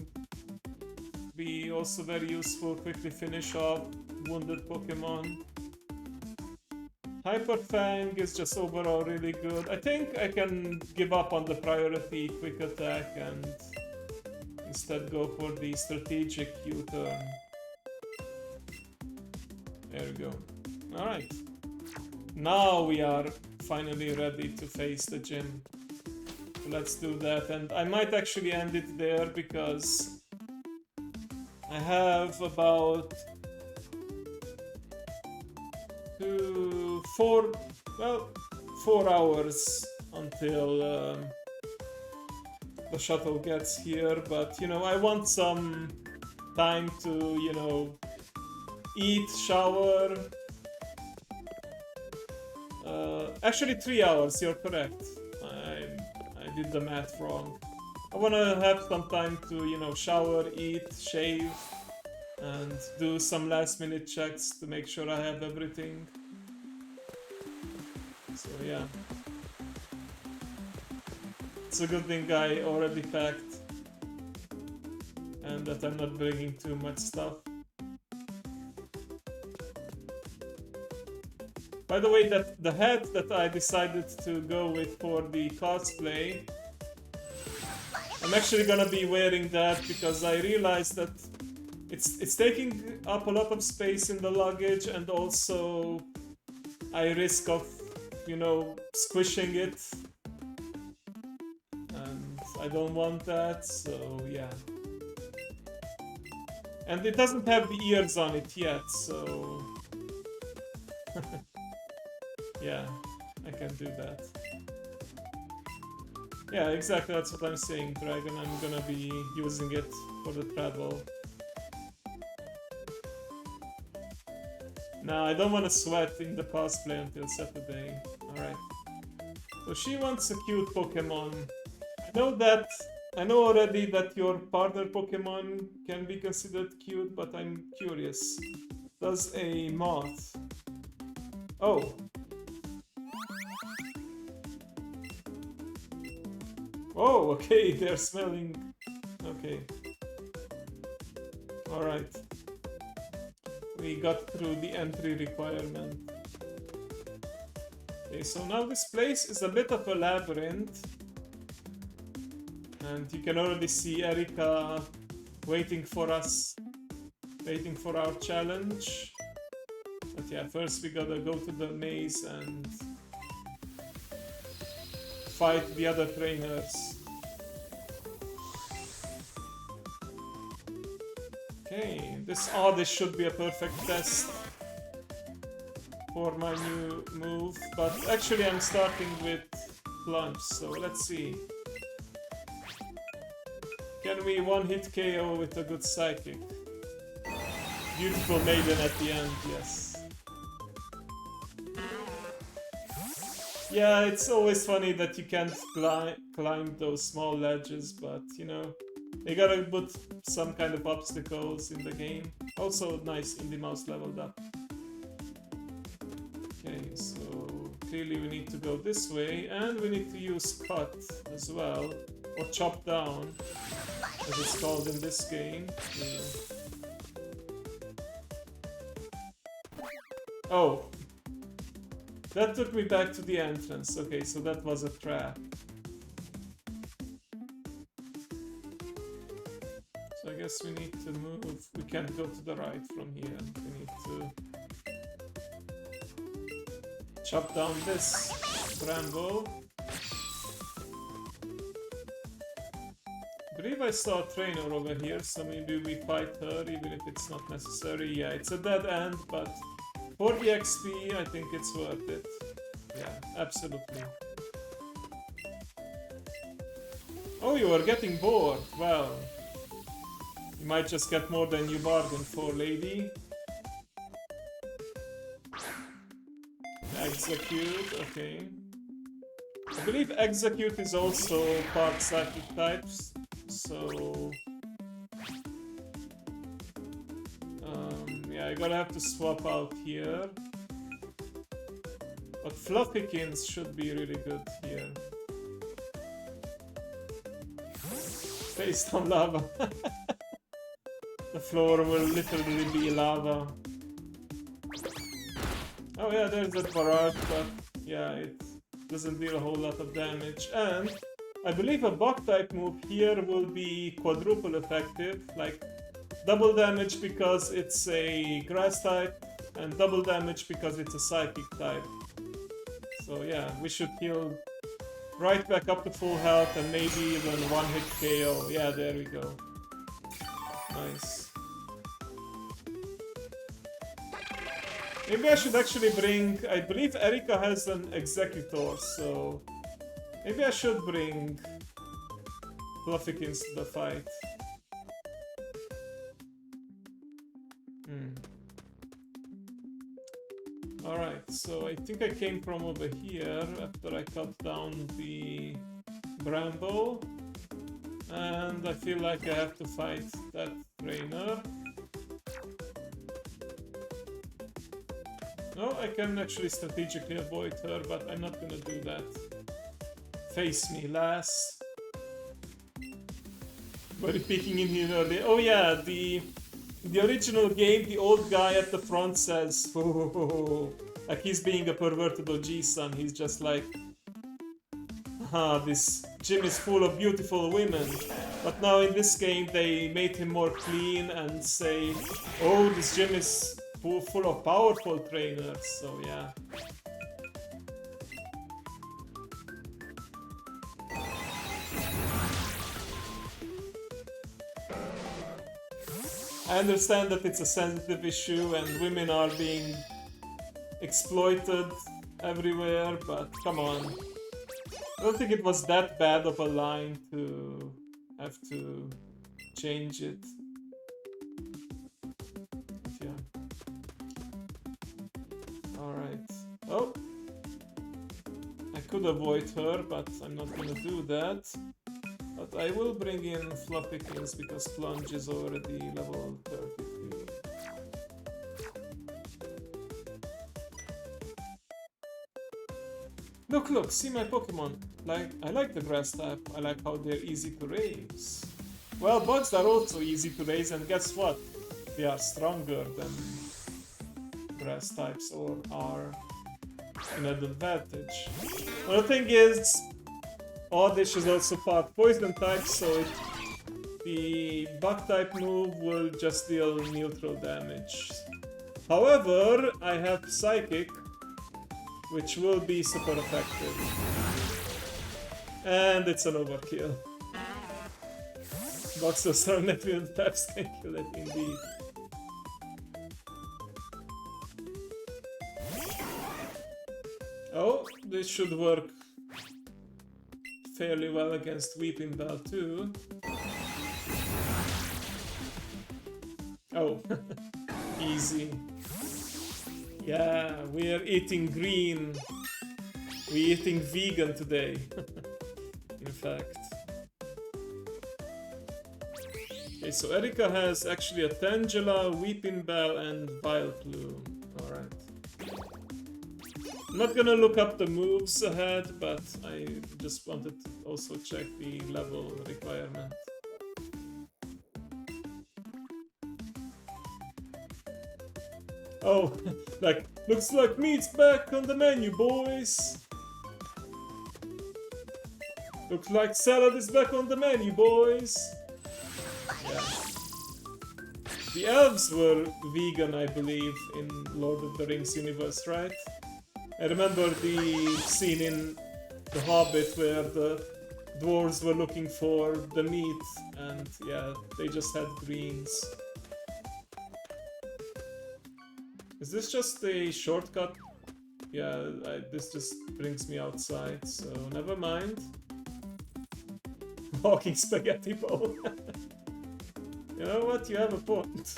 be also very useful, quickly finish off wounded Pokemon. Hyper Fang is just overall really good. I think I can give up on the priority Quick Attack and instead go for the strategic U-Turn. There we go. Alright. Now we are finally ready to face the gym. So let's do that, and I might actually end it there because I have about 4 hours until the shuttle gets here, but you know, I want some time to, you know, eat, shower. Actually 3 hours, you're correct. I did the math wrong. I wanna have some time to, you know, shower, eat, shave, and do some last minute checks to make sure I have everything. So yeah. It's a good thing I already packed and that I'm not bringing too much stuff. By the way, that the hat that I decided to go with for the cosplay, I'm actually gonna be wearing that because I realized that it's taking up a lot of space in the luggage, and also I risk of, you know, squishing it. And I don't want that, so yeah. And it doesn't have the ears on it yet, so... yeah, I can do that. Yeah, exactly, that's what I'm saying, Dragon. I'm gonna be using it for the travel. No, I don't want to sweat in the cosplay until Saturday. Alright. So she wants a cute Pokemon. I know already that your partner Pokemon can be considered cute, but I'm curious. Does a moth... Oh. Oh, okay, they're smelling... Okay. Alright. We got through the entry requirement. Okay, so now this place is a bit of a labyrinth. And you can already see Erika waiting for us, waiting for our challenge. But yeah, first we gotta go to the maze and fight the other trainers. Okay, this should be a perfect test for my new move, but actually I'm starting with Plunge, so let's see. Can we one-hit KO with a good Psychic? Beautiful Maiden at the end, yes. Yeah, it's always funny that you can't climb those small ledges, but you know, you gotta put some kind of obstacles in the game. Also nice Indie Mouse leveled up. Okay, so clearly we need to go this way, and we need to use Cut as well, or Chop Down, as it's called in this game. Yeah. Oh! That took me back to the entrance. Okay, so that was a trap. So I guess we need to move. We can't go to the right from here. We need to chop down this bramble. I believe I saw a trainer over here, so maybe we fight her even if it's not necessary. Yeah, it's a dead end, but for the XP, I think it's worth it. Yeah, absolutely. Oh, you are getting bored. Well, you might just get more than you bargained for, lady. Execute, okay. I believe Execute is also part Psychic types, so... yeah, I'm gonna have to swap out here. But Fluffykins should be really good here. Based on lava. The floor will literally be lava. Oh yeah, there's that barrage, but yeah, it doesn't deal a whole lot of damage. And I believe a bug type move here will be quadruple effective, like double damage because it's a grass type, and double damage because it's a psychic type. So yeah, we should heal right back up to full health and maybe even one-hit KO. Yeah, there we go. Nice. Maybe I should actually bring... I believe Erika has an Executor, so... maybe I should bring Fluffykins to the fight. Alright, so I think I came from over here after I cut down the bramble. And I feel like I have to fight that trainer. No, I can actually strategically avoid her, but I'm not gonna do that. Face me, lass. Body peeking in here early. Oh yeah, the original game, the old guy at the front says, oh, like he's being a perverted OG son. He's just like, This gym is full of beautiful women. But now in this game they made him more clean and say, oh, this gym is full of powerful trainers, so yeah. I understand that it's a sensitive issue and women are being exploited everywhere, but come on. I don't think it was that bad of a line to have to change it. But yeah. Alright. Oh! I could avoid her, but I'm not gonna do that. But I will bring in Fluffykins because Plunge is already level 33. Look, see my Pokemon. I like the grass type. I like how they're easy to raise. Well, bugs are also easy to raise, and guess what? They are stronger than grass types or are an advantage. Well, the thing is, Oddish is also part poison type, so the bug type move will just deal neutral damage. However, I have Psychic, which will be super effective. And it's an overkill. Boxers are Neptune types can kill it indeed. Oh, this should work fairly well against Weeping Bell too. Oh, easy. Yeah, we are eating green. We're eating vegan today. In fact. Okay, so Erika has actually a Tangela, Weeping Bell, and Vileplume. Alright. I'm not gonna look up the moves ahead, but I just wanted to also check the level requirement. Oh, looks like meat's back on the menu, boys! Looks like salad is back on the menu, boys! Yeah. The elves were vegan, I believe, in Lord of the Rings universe, right? I remember the scene in The Hobbit where the dwarves were looking for the meat, and yeah, they just had greens. Is this just a shortcut? Yeah, this just brings me outside, so never mind. Walking spaghetti bowl. You know what? You have a point.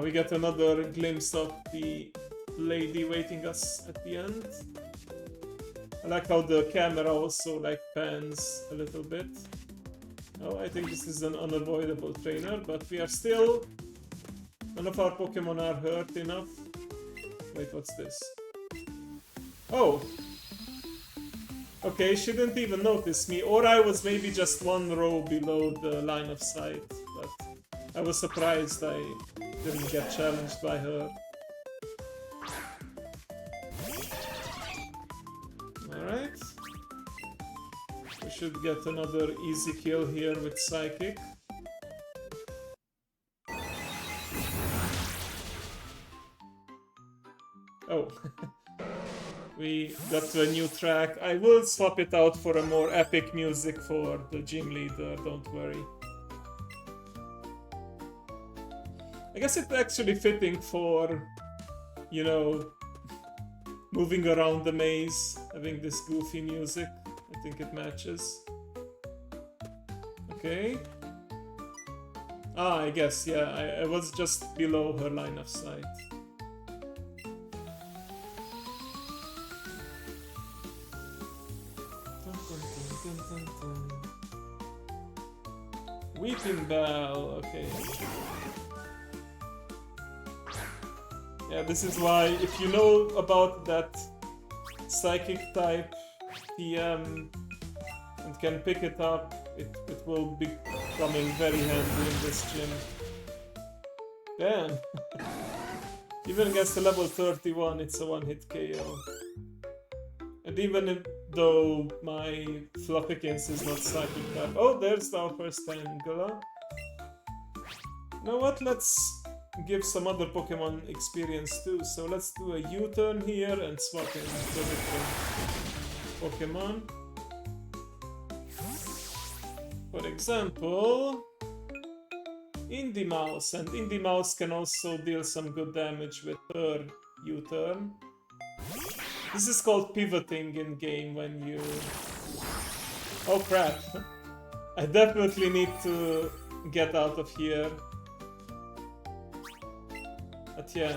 We get another glimpse of the lady waiting us at the end. I like how the camera also pans a little bit. Oh, I think this is an unavoidable trainer, but we are still... None of our Pokemon are hurt enough. Wait, what's this? Oh! Okay, she didn't even notice me, or I was maybe just one row below the line of sight, but I was surprised I didn't get challenged by her. Alright. We should get another easy kill here with Psychic. Oh. We got to a new track. I will swap it out for a more epic music for the gym leader, don't worry. I guess it's actually fitting for, you know, moving around the maze, having this goofy music. I think it matches. Okay. I guess, yeah, I was just below her line of sight. Weeping Bell, okay. Yeah, this is why, if you know about that Psychic type TM and can pick it up, it will be coming very handy in this gym. Damn! Even against a level 31, it's a one-hit KO. And even though my Fluffykins is not psychic type. Oh, there's our first Tangela. You know what? Let's give some other Pokemon experience too. So let's do a U-turn here and swap in the different Pokemon. For example, Indie Mouse, and Indie Mouse can also deal some good damage with her U-turn. This is called pivoting in game when you... Oh crap! I definitely need to get out of here. But yeah,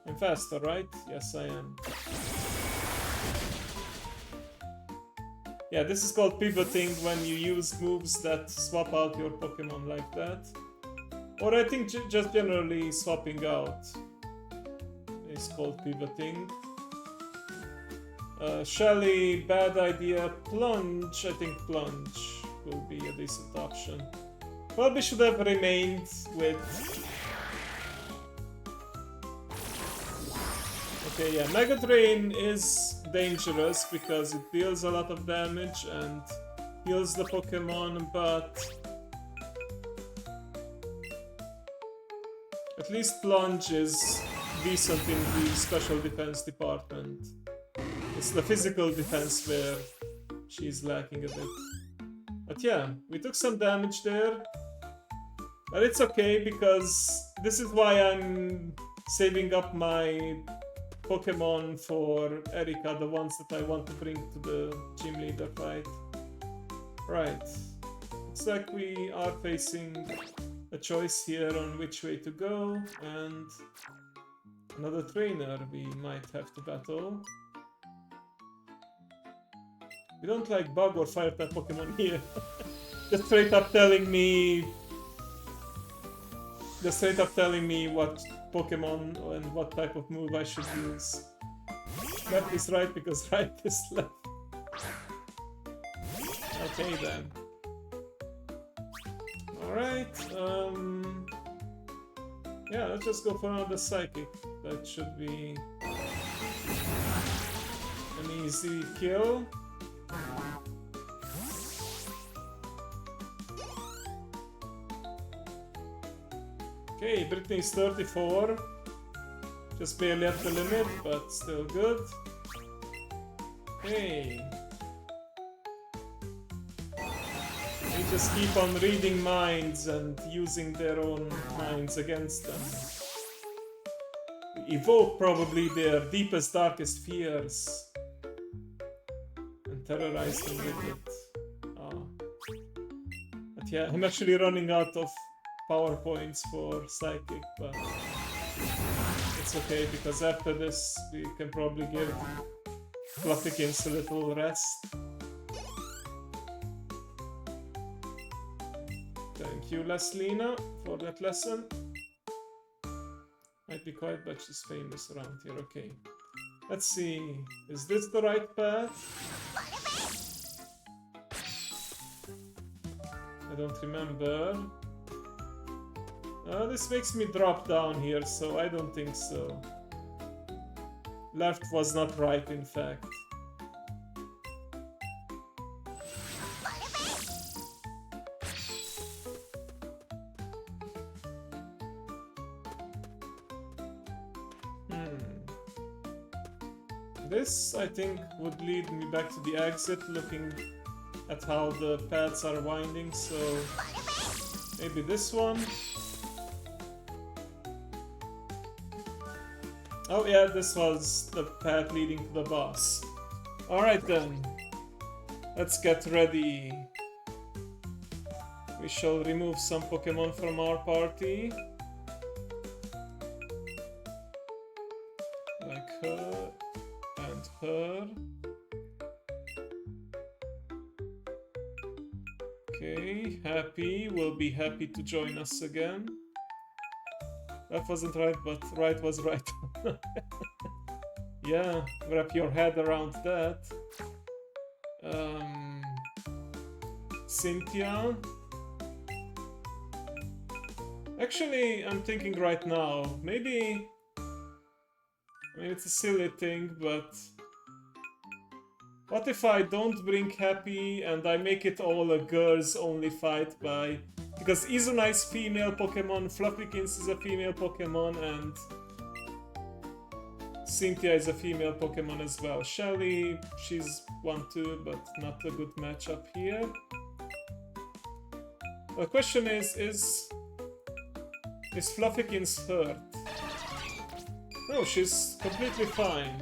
I'm faster, right? Yes, I am. Yeah, this is called pivoting when you use moves that swap out your Pokemon like that. Or I think just generally swapping out is called pivoting. Shelly, bad idea. Plunge, I think Plunge will be a decent option. Probably should have remained with... Okay, yeah, Mega Drain is dangerous because it deals a lot of damage and heals the Pokemon, but at least Plunge is decent in the special defense department. It's the physical defense where she's lacking a bit. But yeah, we took some damage there. But it's okay because this is why I'm saving up my Pokemon for Erika, the ones that I want to bring to the gym leader fight. Right. Looks like we are facing a choice here on which way to go, and another trainer we might have to battle. We don't like bug or fire type Pokemon here. Just straight up telling me what Pokemon and what type of move I should use. Left is right because right is left. Okay then. Alright, yeah, let's just go for another Psychic. That should be an easy kill. Okay, Brittany's 34. Just barely at the limit, but still good. Okay. We just keep on reading minds and using their own minds against them. We evoke probably their deepest, darkest fears and terrorize them with it. But yeah, I'm actually running out of power points for Psychic, but it's okay because after this we can probably give Fluffykins a little rest. Thank you, Leslina, for that lesson. Might be quiet, but she's famous around here. Okay. Let's see. Is this the right path? I don't remember. This makes me drop down here, so I don't think so. Left was not right, in fact. This, I think, would lead me back to the exit, looking at how the paths are winding, so maybe this one. Oh yeah, this was the path leading to the boss. Alright then, let's get ready. We shall remove some Pokemon from our party. Like her and her. Okay, Happy will be happy to join us again. That wasn't right, but right was right. Yeah, wrap your head around that. Cynthia. Actually, I'm thinking right now, maybe... I mean, it's a silly thing, but... What if I don't bring Happy and I make it all a girls-only fight by... Because Izuna is female Pokemon, Fluffykins is a female Pokemon, and... Cynthia is a female Pokemon as well. Shelly, she's 1-2, but not a good matchup here. The question is Fluffykins hurt? No, she's completely fine.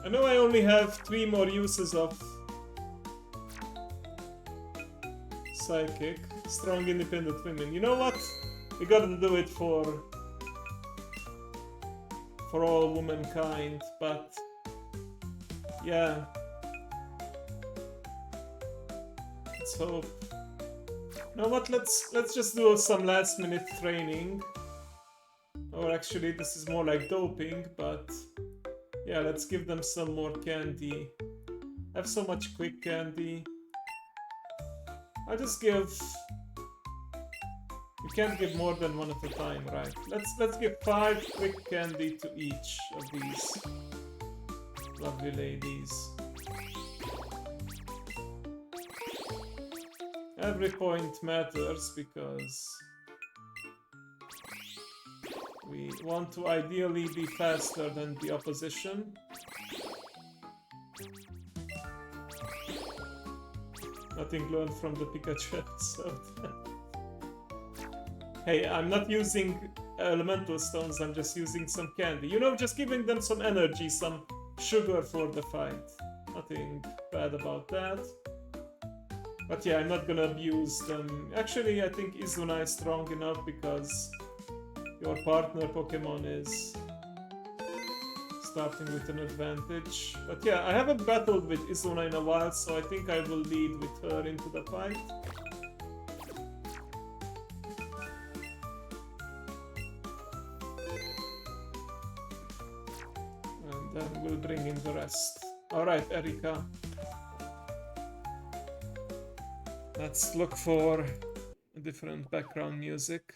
I know I only have 3 more uses of Psychic. Strong independent women. You know what? We gotta do it for all womankind, but yeah. Let's hope. You know what? Let's just do some last minute training. Or actually this is more like doping, but yeah, let's give them some more candy. I have so much quick candy. I'll just give... You can't give more than 1 at a time, right? Let's give 5 quick candy to each of these lovely ladies. Every point matters because we want to ideally be faster than the opposition. Nothing learned from the Pikachu episode. Hey, I'm not using elemental stones, I'm just using some candy. You know, just giving them some energy, some sugar for the fight. Nothing bad about that. But yeah, I'm not gonna abuse them. Actually, I think Izuna is strong enough because your partner Pokemon is starting with an advantage. But yeah, I haven't battled with Izuna in a while, so I think I will lead with her into the fight. And then we'll bring in the rest. Alright, Erika. Let's look for a different background music.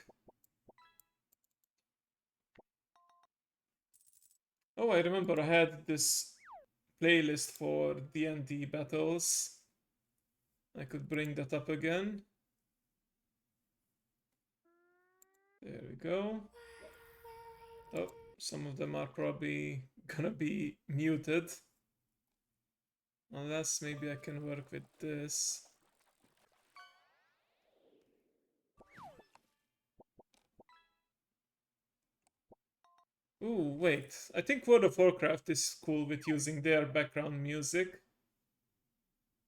Oh, I remember I had this playlist for D&D battles. I could bring that up again. There we go. Oh, some of them are probably gonna be muted. Unless maybe I can work with this. Ooh, wait. I think World of Warcraft is cool with using their background music.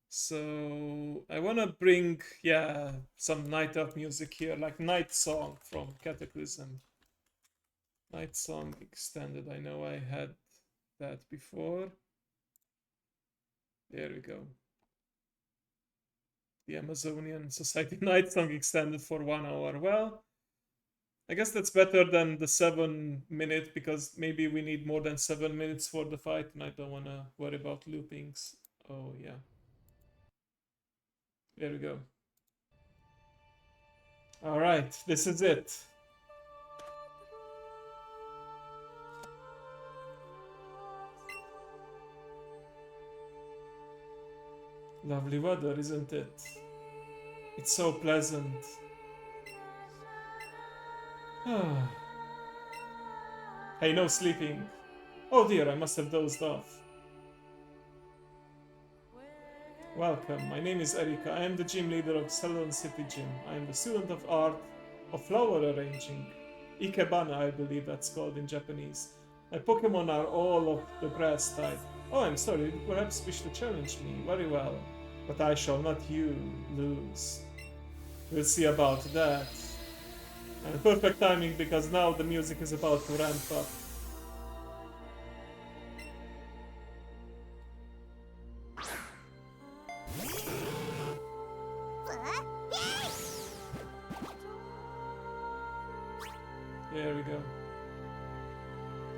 So I wanna bring, yeah, some Night Elf music here, like Night Song from Cataclysm. Night Song Extended, I know I had that before. There we go. The Amazonian Society Night Song Extended for 1 hour. Well, I guess that's better than the 7-minute, because maybe we need more than 7 minutes for the fight and I don't want to worry about loopings. Oh yeah. There we go. Alright, this is it. Lovely weather, isn't it? It's so pleasant. Hey, no sleeping. Oh dear, I must have dozed off. Welcome, my name is Erika. I am the gym leader of Ceylon City Gym. I am the student of art of flower arranging. Ikebana, I believe that's called in Japanese. My Pokemon are all of the grass type. Oh, I'm sorry, you perhaps wish to challenge me. Very well. But I shall not lose. We'll see about that. And perfect timing because now the music is about to ramp up. There we go.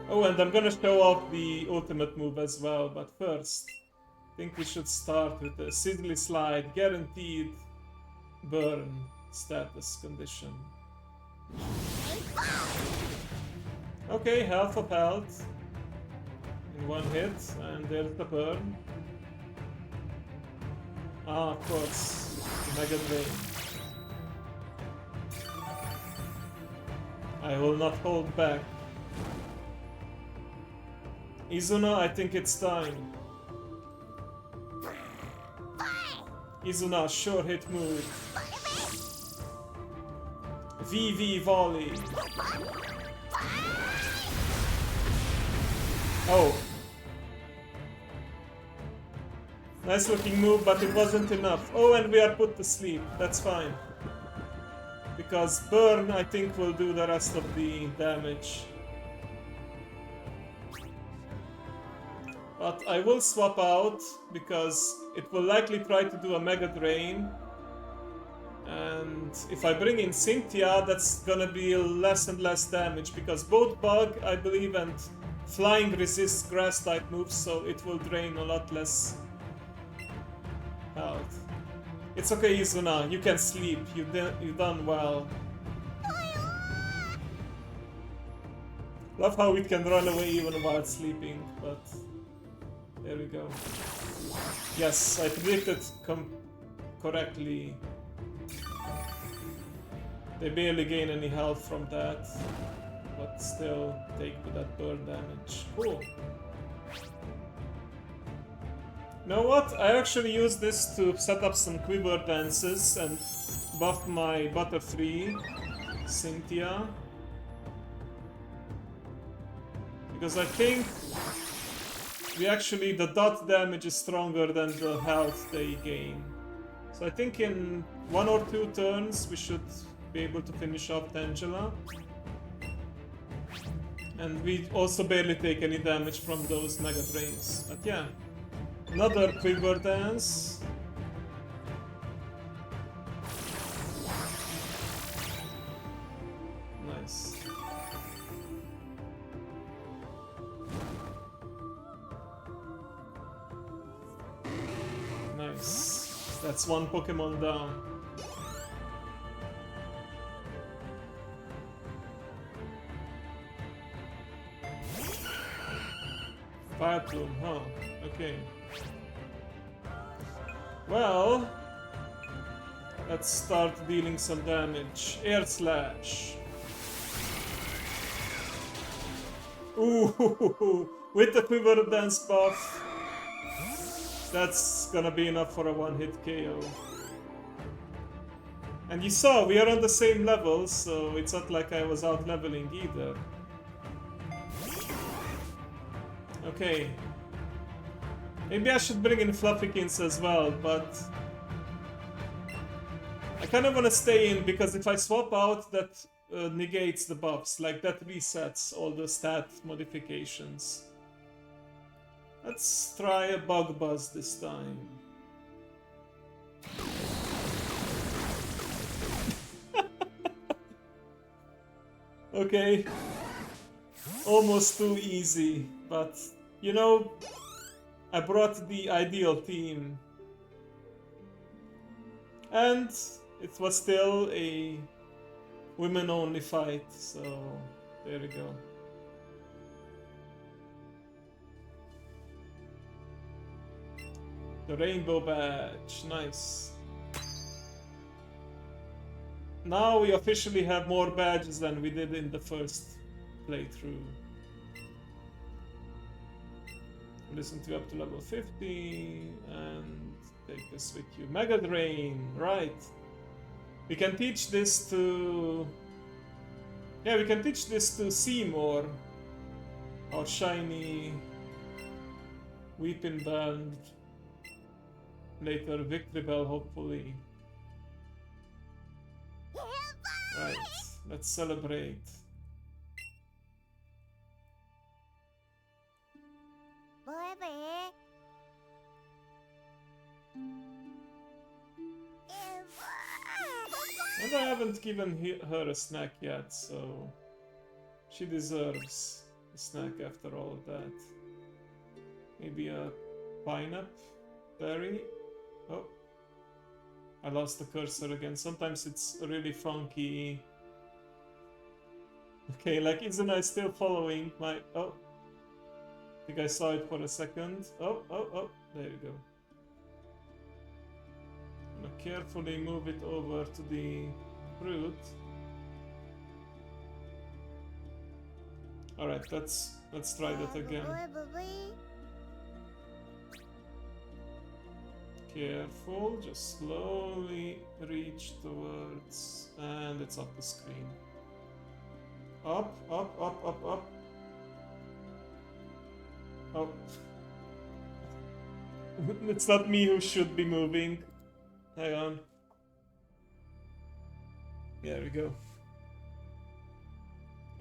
Oh, and I'm gonna show off the ultimate move as well, but first, think we should start with a Sidley Slide, guaranteed burn status condition. Okay, half of health in one hit, and there's the burn. Ah, of course, Mega Drain. I will not hold back. Izuna, I think it's time. Izuna, sure hit move. VV volley. Oh. Nice looking move, but it wasn't enough. Oh, and we are put to sleep. That's fine. Because burn, I think, will do the rest of the damage. But I will swap out, because it will likely try to do a Mega Drain. And if I bring in Cynthia, that's gonna be less and less damage, because both Bug, I believe, and Flying resists Grass-type moves, so it will drain a lot less health. It's okay, Izuna, you can sleep, you've done well. Love how it can run away even while sleeping, but there we go. Yes, I predicted correctly. They barely gain any health from that, but still take that burn damage. Cool. You know what? I actually use this to set up some quiver dances and buff my Butterfree, Cynthia. Because I think the dot damage is stronger than the health they gain. So I think in 1 or 2 turns we should be able to finish off Tangela. And we also barely take any damage from those Mega Drains. But yeah, another Quiver Dance. Nice. Nice. That's one Pokemon down. Fire Plume, huh? Okay. Well, let's start dealing some damage. Air Slash. Ooh, with the Quiver Dance buff, that's gonna be enough for a one-hit KO. And you saw, we are on the same level, so it's not like I was out-leveling either. Okay. Maybe I should bring in Fluffykins as well, but I kind of want to stay in, because if I swap out, that negates the buffs. Like, that resets all the stat modifications. Let's try a Bug Buzz this time. Okay. Almost too easy, but you know, I brought the ideal team. And it was still a women-only fight, so there we go. The Rainbow Badge, nice. Now we officially have more badges than we did in the first playthrough. Listen to you up to level 50 and take us with you. Mega Drain, right. We can teach this to... Yeah, we can teach this to Seymour. Our shiny Weeping Band. Later Victory Bell, hopefully. Right, let's celebrate. And I haven't given her a snack yet, so she deserves a snack after all of that. Maybe a pineapple? Berry. Oh. I lost the cursor again. Sometimes it's really funky. Okay, like, isn't I still following my... Oh. I think I saw it for a second. Oh. There you go. I'm gonna carefully move it over to the fruit. Alright, let's try that again. Careful, just slowly reach towards... And it's off the screen. Up. Oh. It's not me who should be moving. Hang on. There we go.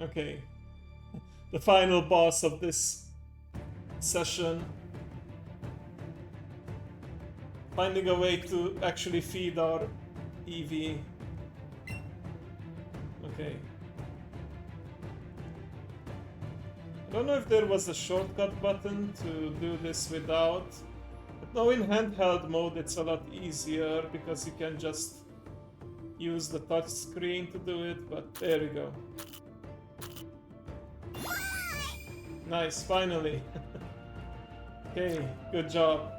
Okay. The final boss of this session. Finding a way to actually feed our Eevee. Okay. I don't know if there was a shortcut button to do this without. But now in handheld mode it's a lot easier because you can just use the touch screen to do it, but there we go. Nice, finally. Okay, good job.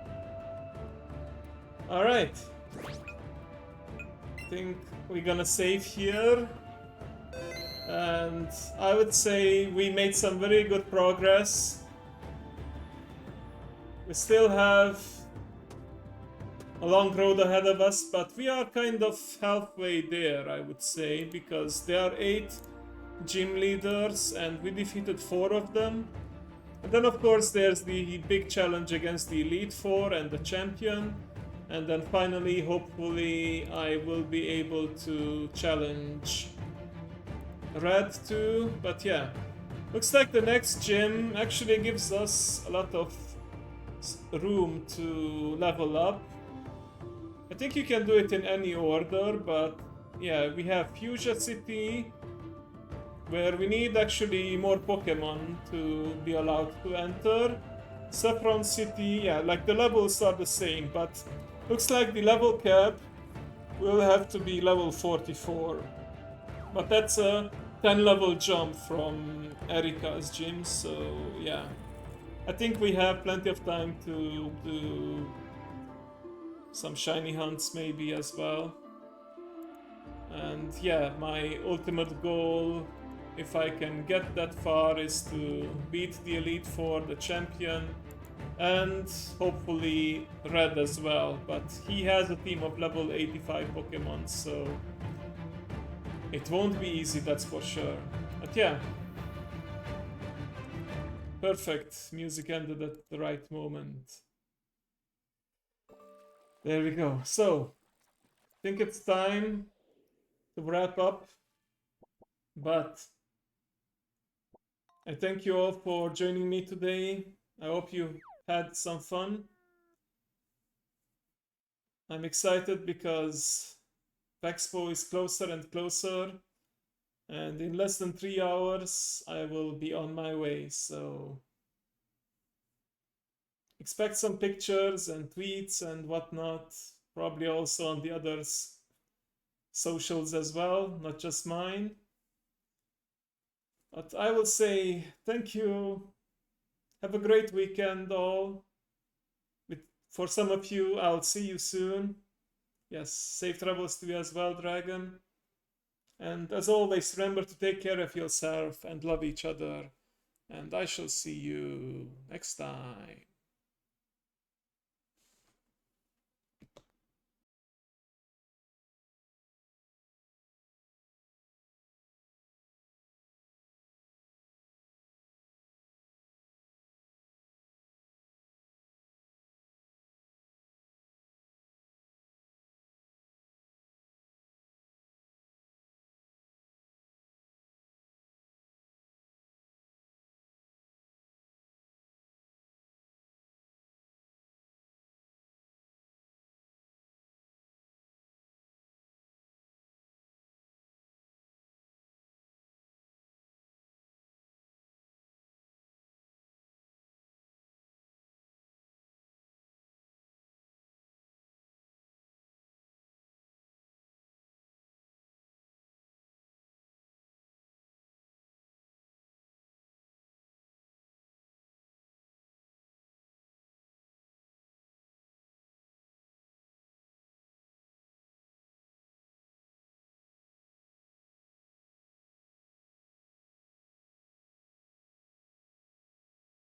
Alright. I think we're gonna save here. And I would say we made some very good progress. We still have a long road ahead of us, but we are kind of halfway there, I would say, because there are 8 gym leaders and we defeated 4 of them. And then of course there's the big challenge against the Elite Four and the champion. And then finally, hopefully, I will be able to challenge Red too. But yeah, looks like the next gym actually gives us a lot of room to level up. I think you can do it in any order, but yeah, we have Fuchsia City, where we need actually more Pokemon to be allowed to enter. Saffron City, yeah, like the levels are the same, but looks like the level cap will have to be level 44. But that's a 10 level jump from Erika's gym, so yeah. I think we have plenty of time to do some shiny hunts maybe as well. And yeah, my ultimate goal, if I can get that far, is to beat the Elite Four, the champion, and hopefully Red as well. But he has a team of level 85 Pokemon, so it won't be easy, that's for sure. But yeah. Perfect. Music ended at the right moment. There we go. So, I think it's time to wrap up. But I thank you all for joining me today. I hope you had some fun. I'm excited because Expo is closer and closer. And in less than 3 hours, I will be on my way. So expect some pictures and tweets and whatnot. Probably also on the others' socials as well, not just mine. But I will say thank you. Have a great weekend all. For some of you, I'll see you soon. Yes, safe travels to you as well, Dragon. And as always, remember to take care of yourself and love each other. And I shall see you next time.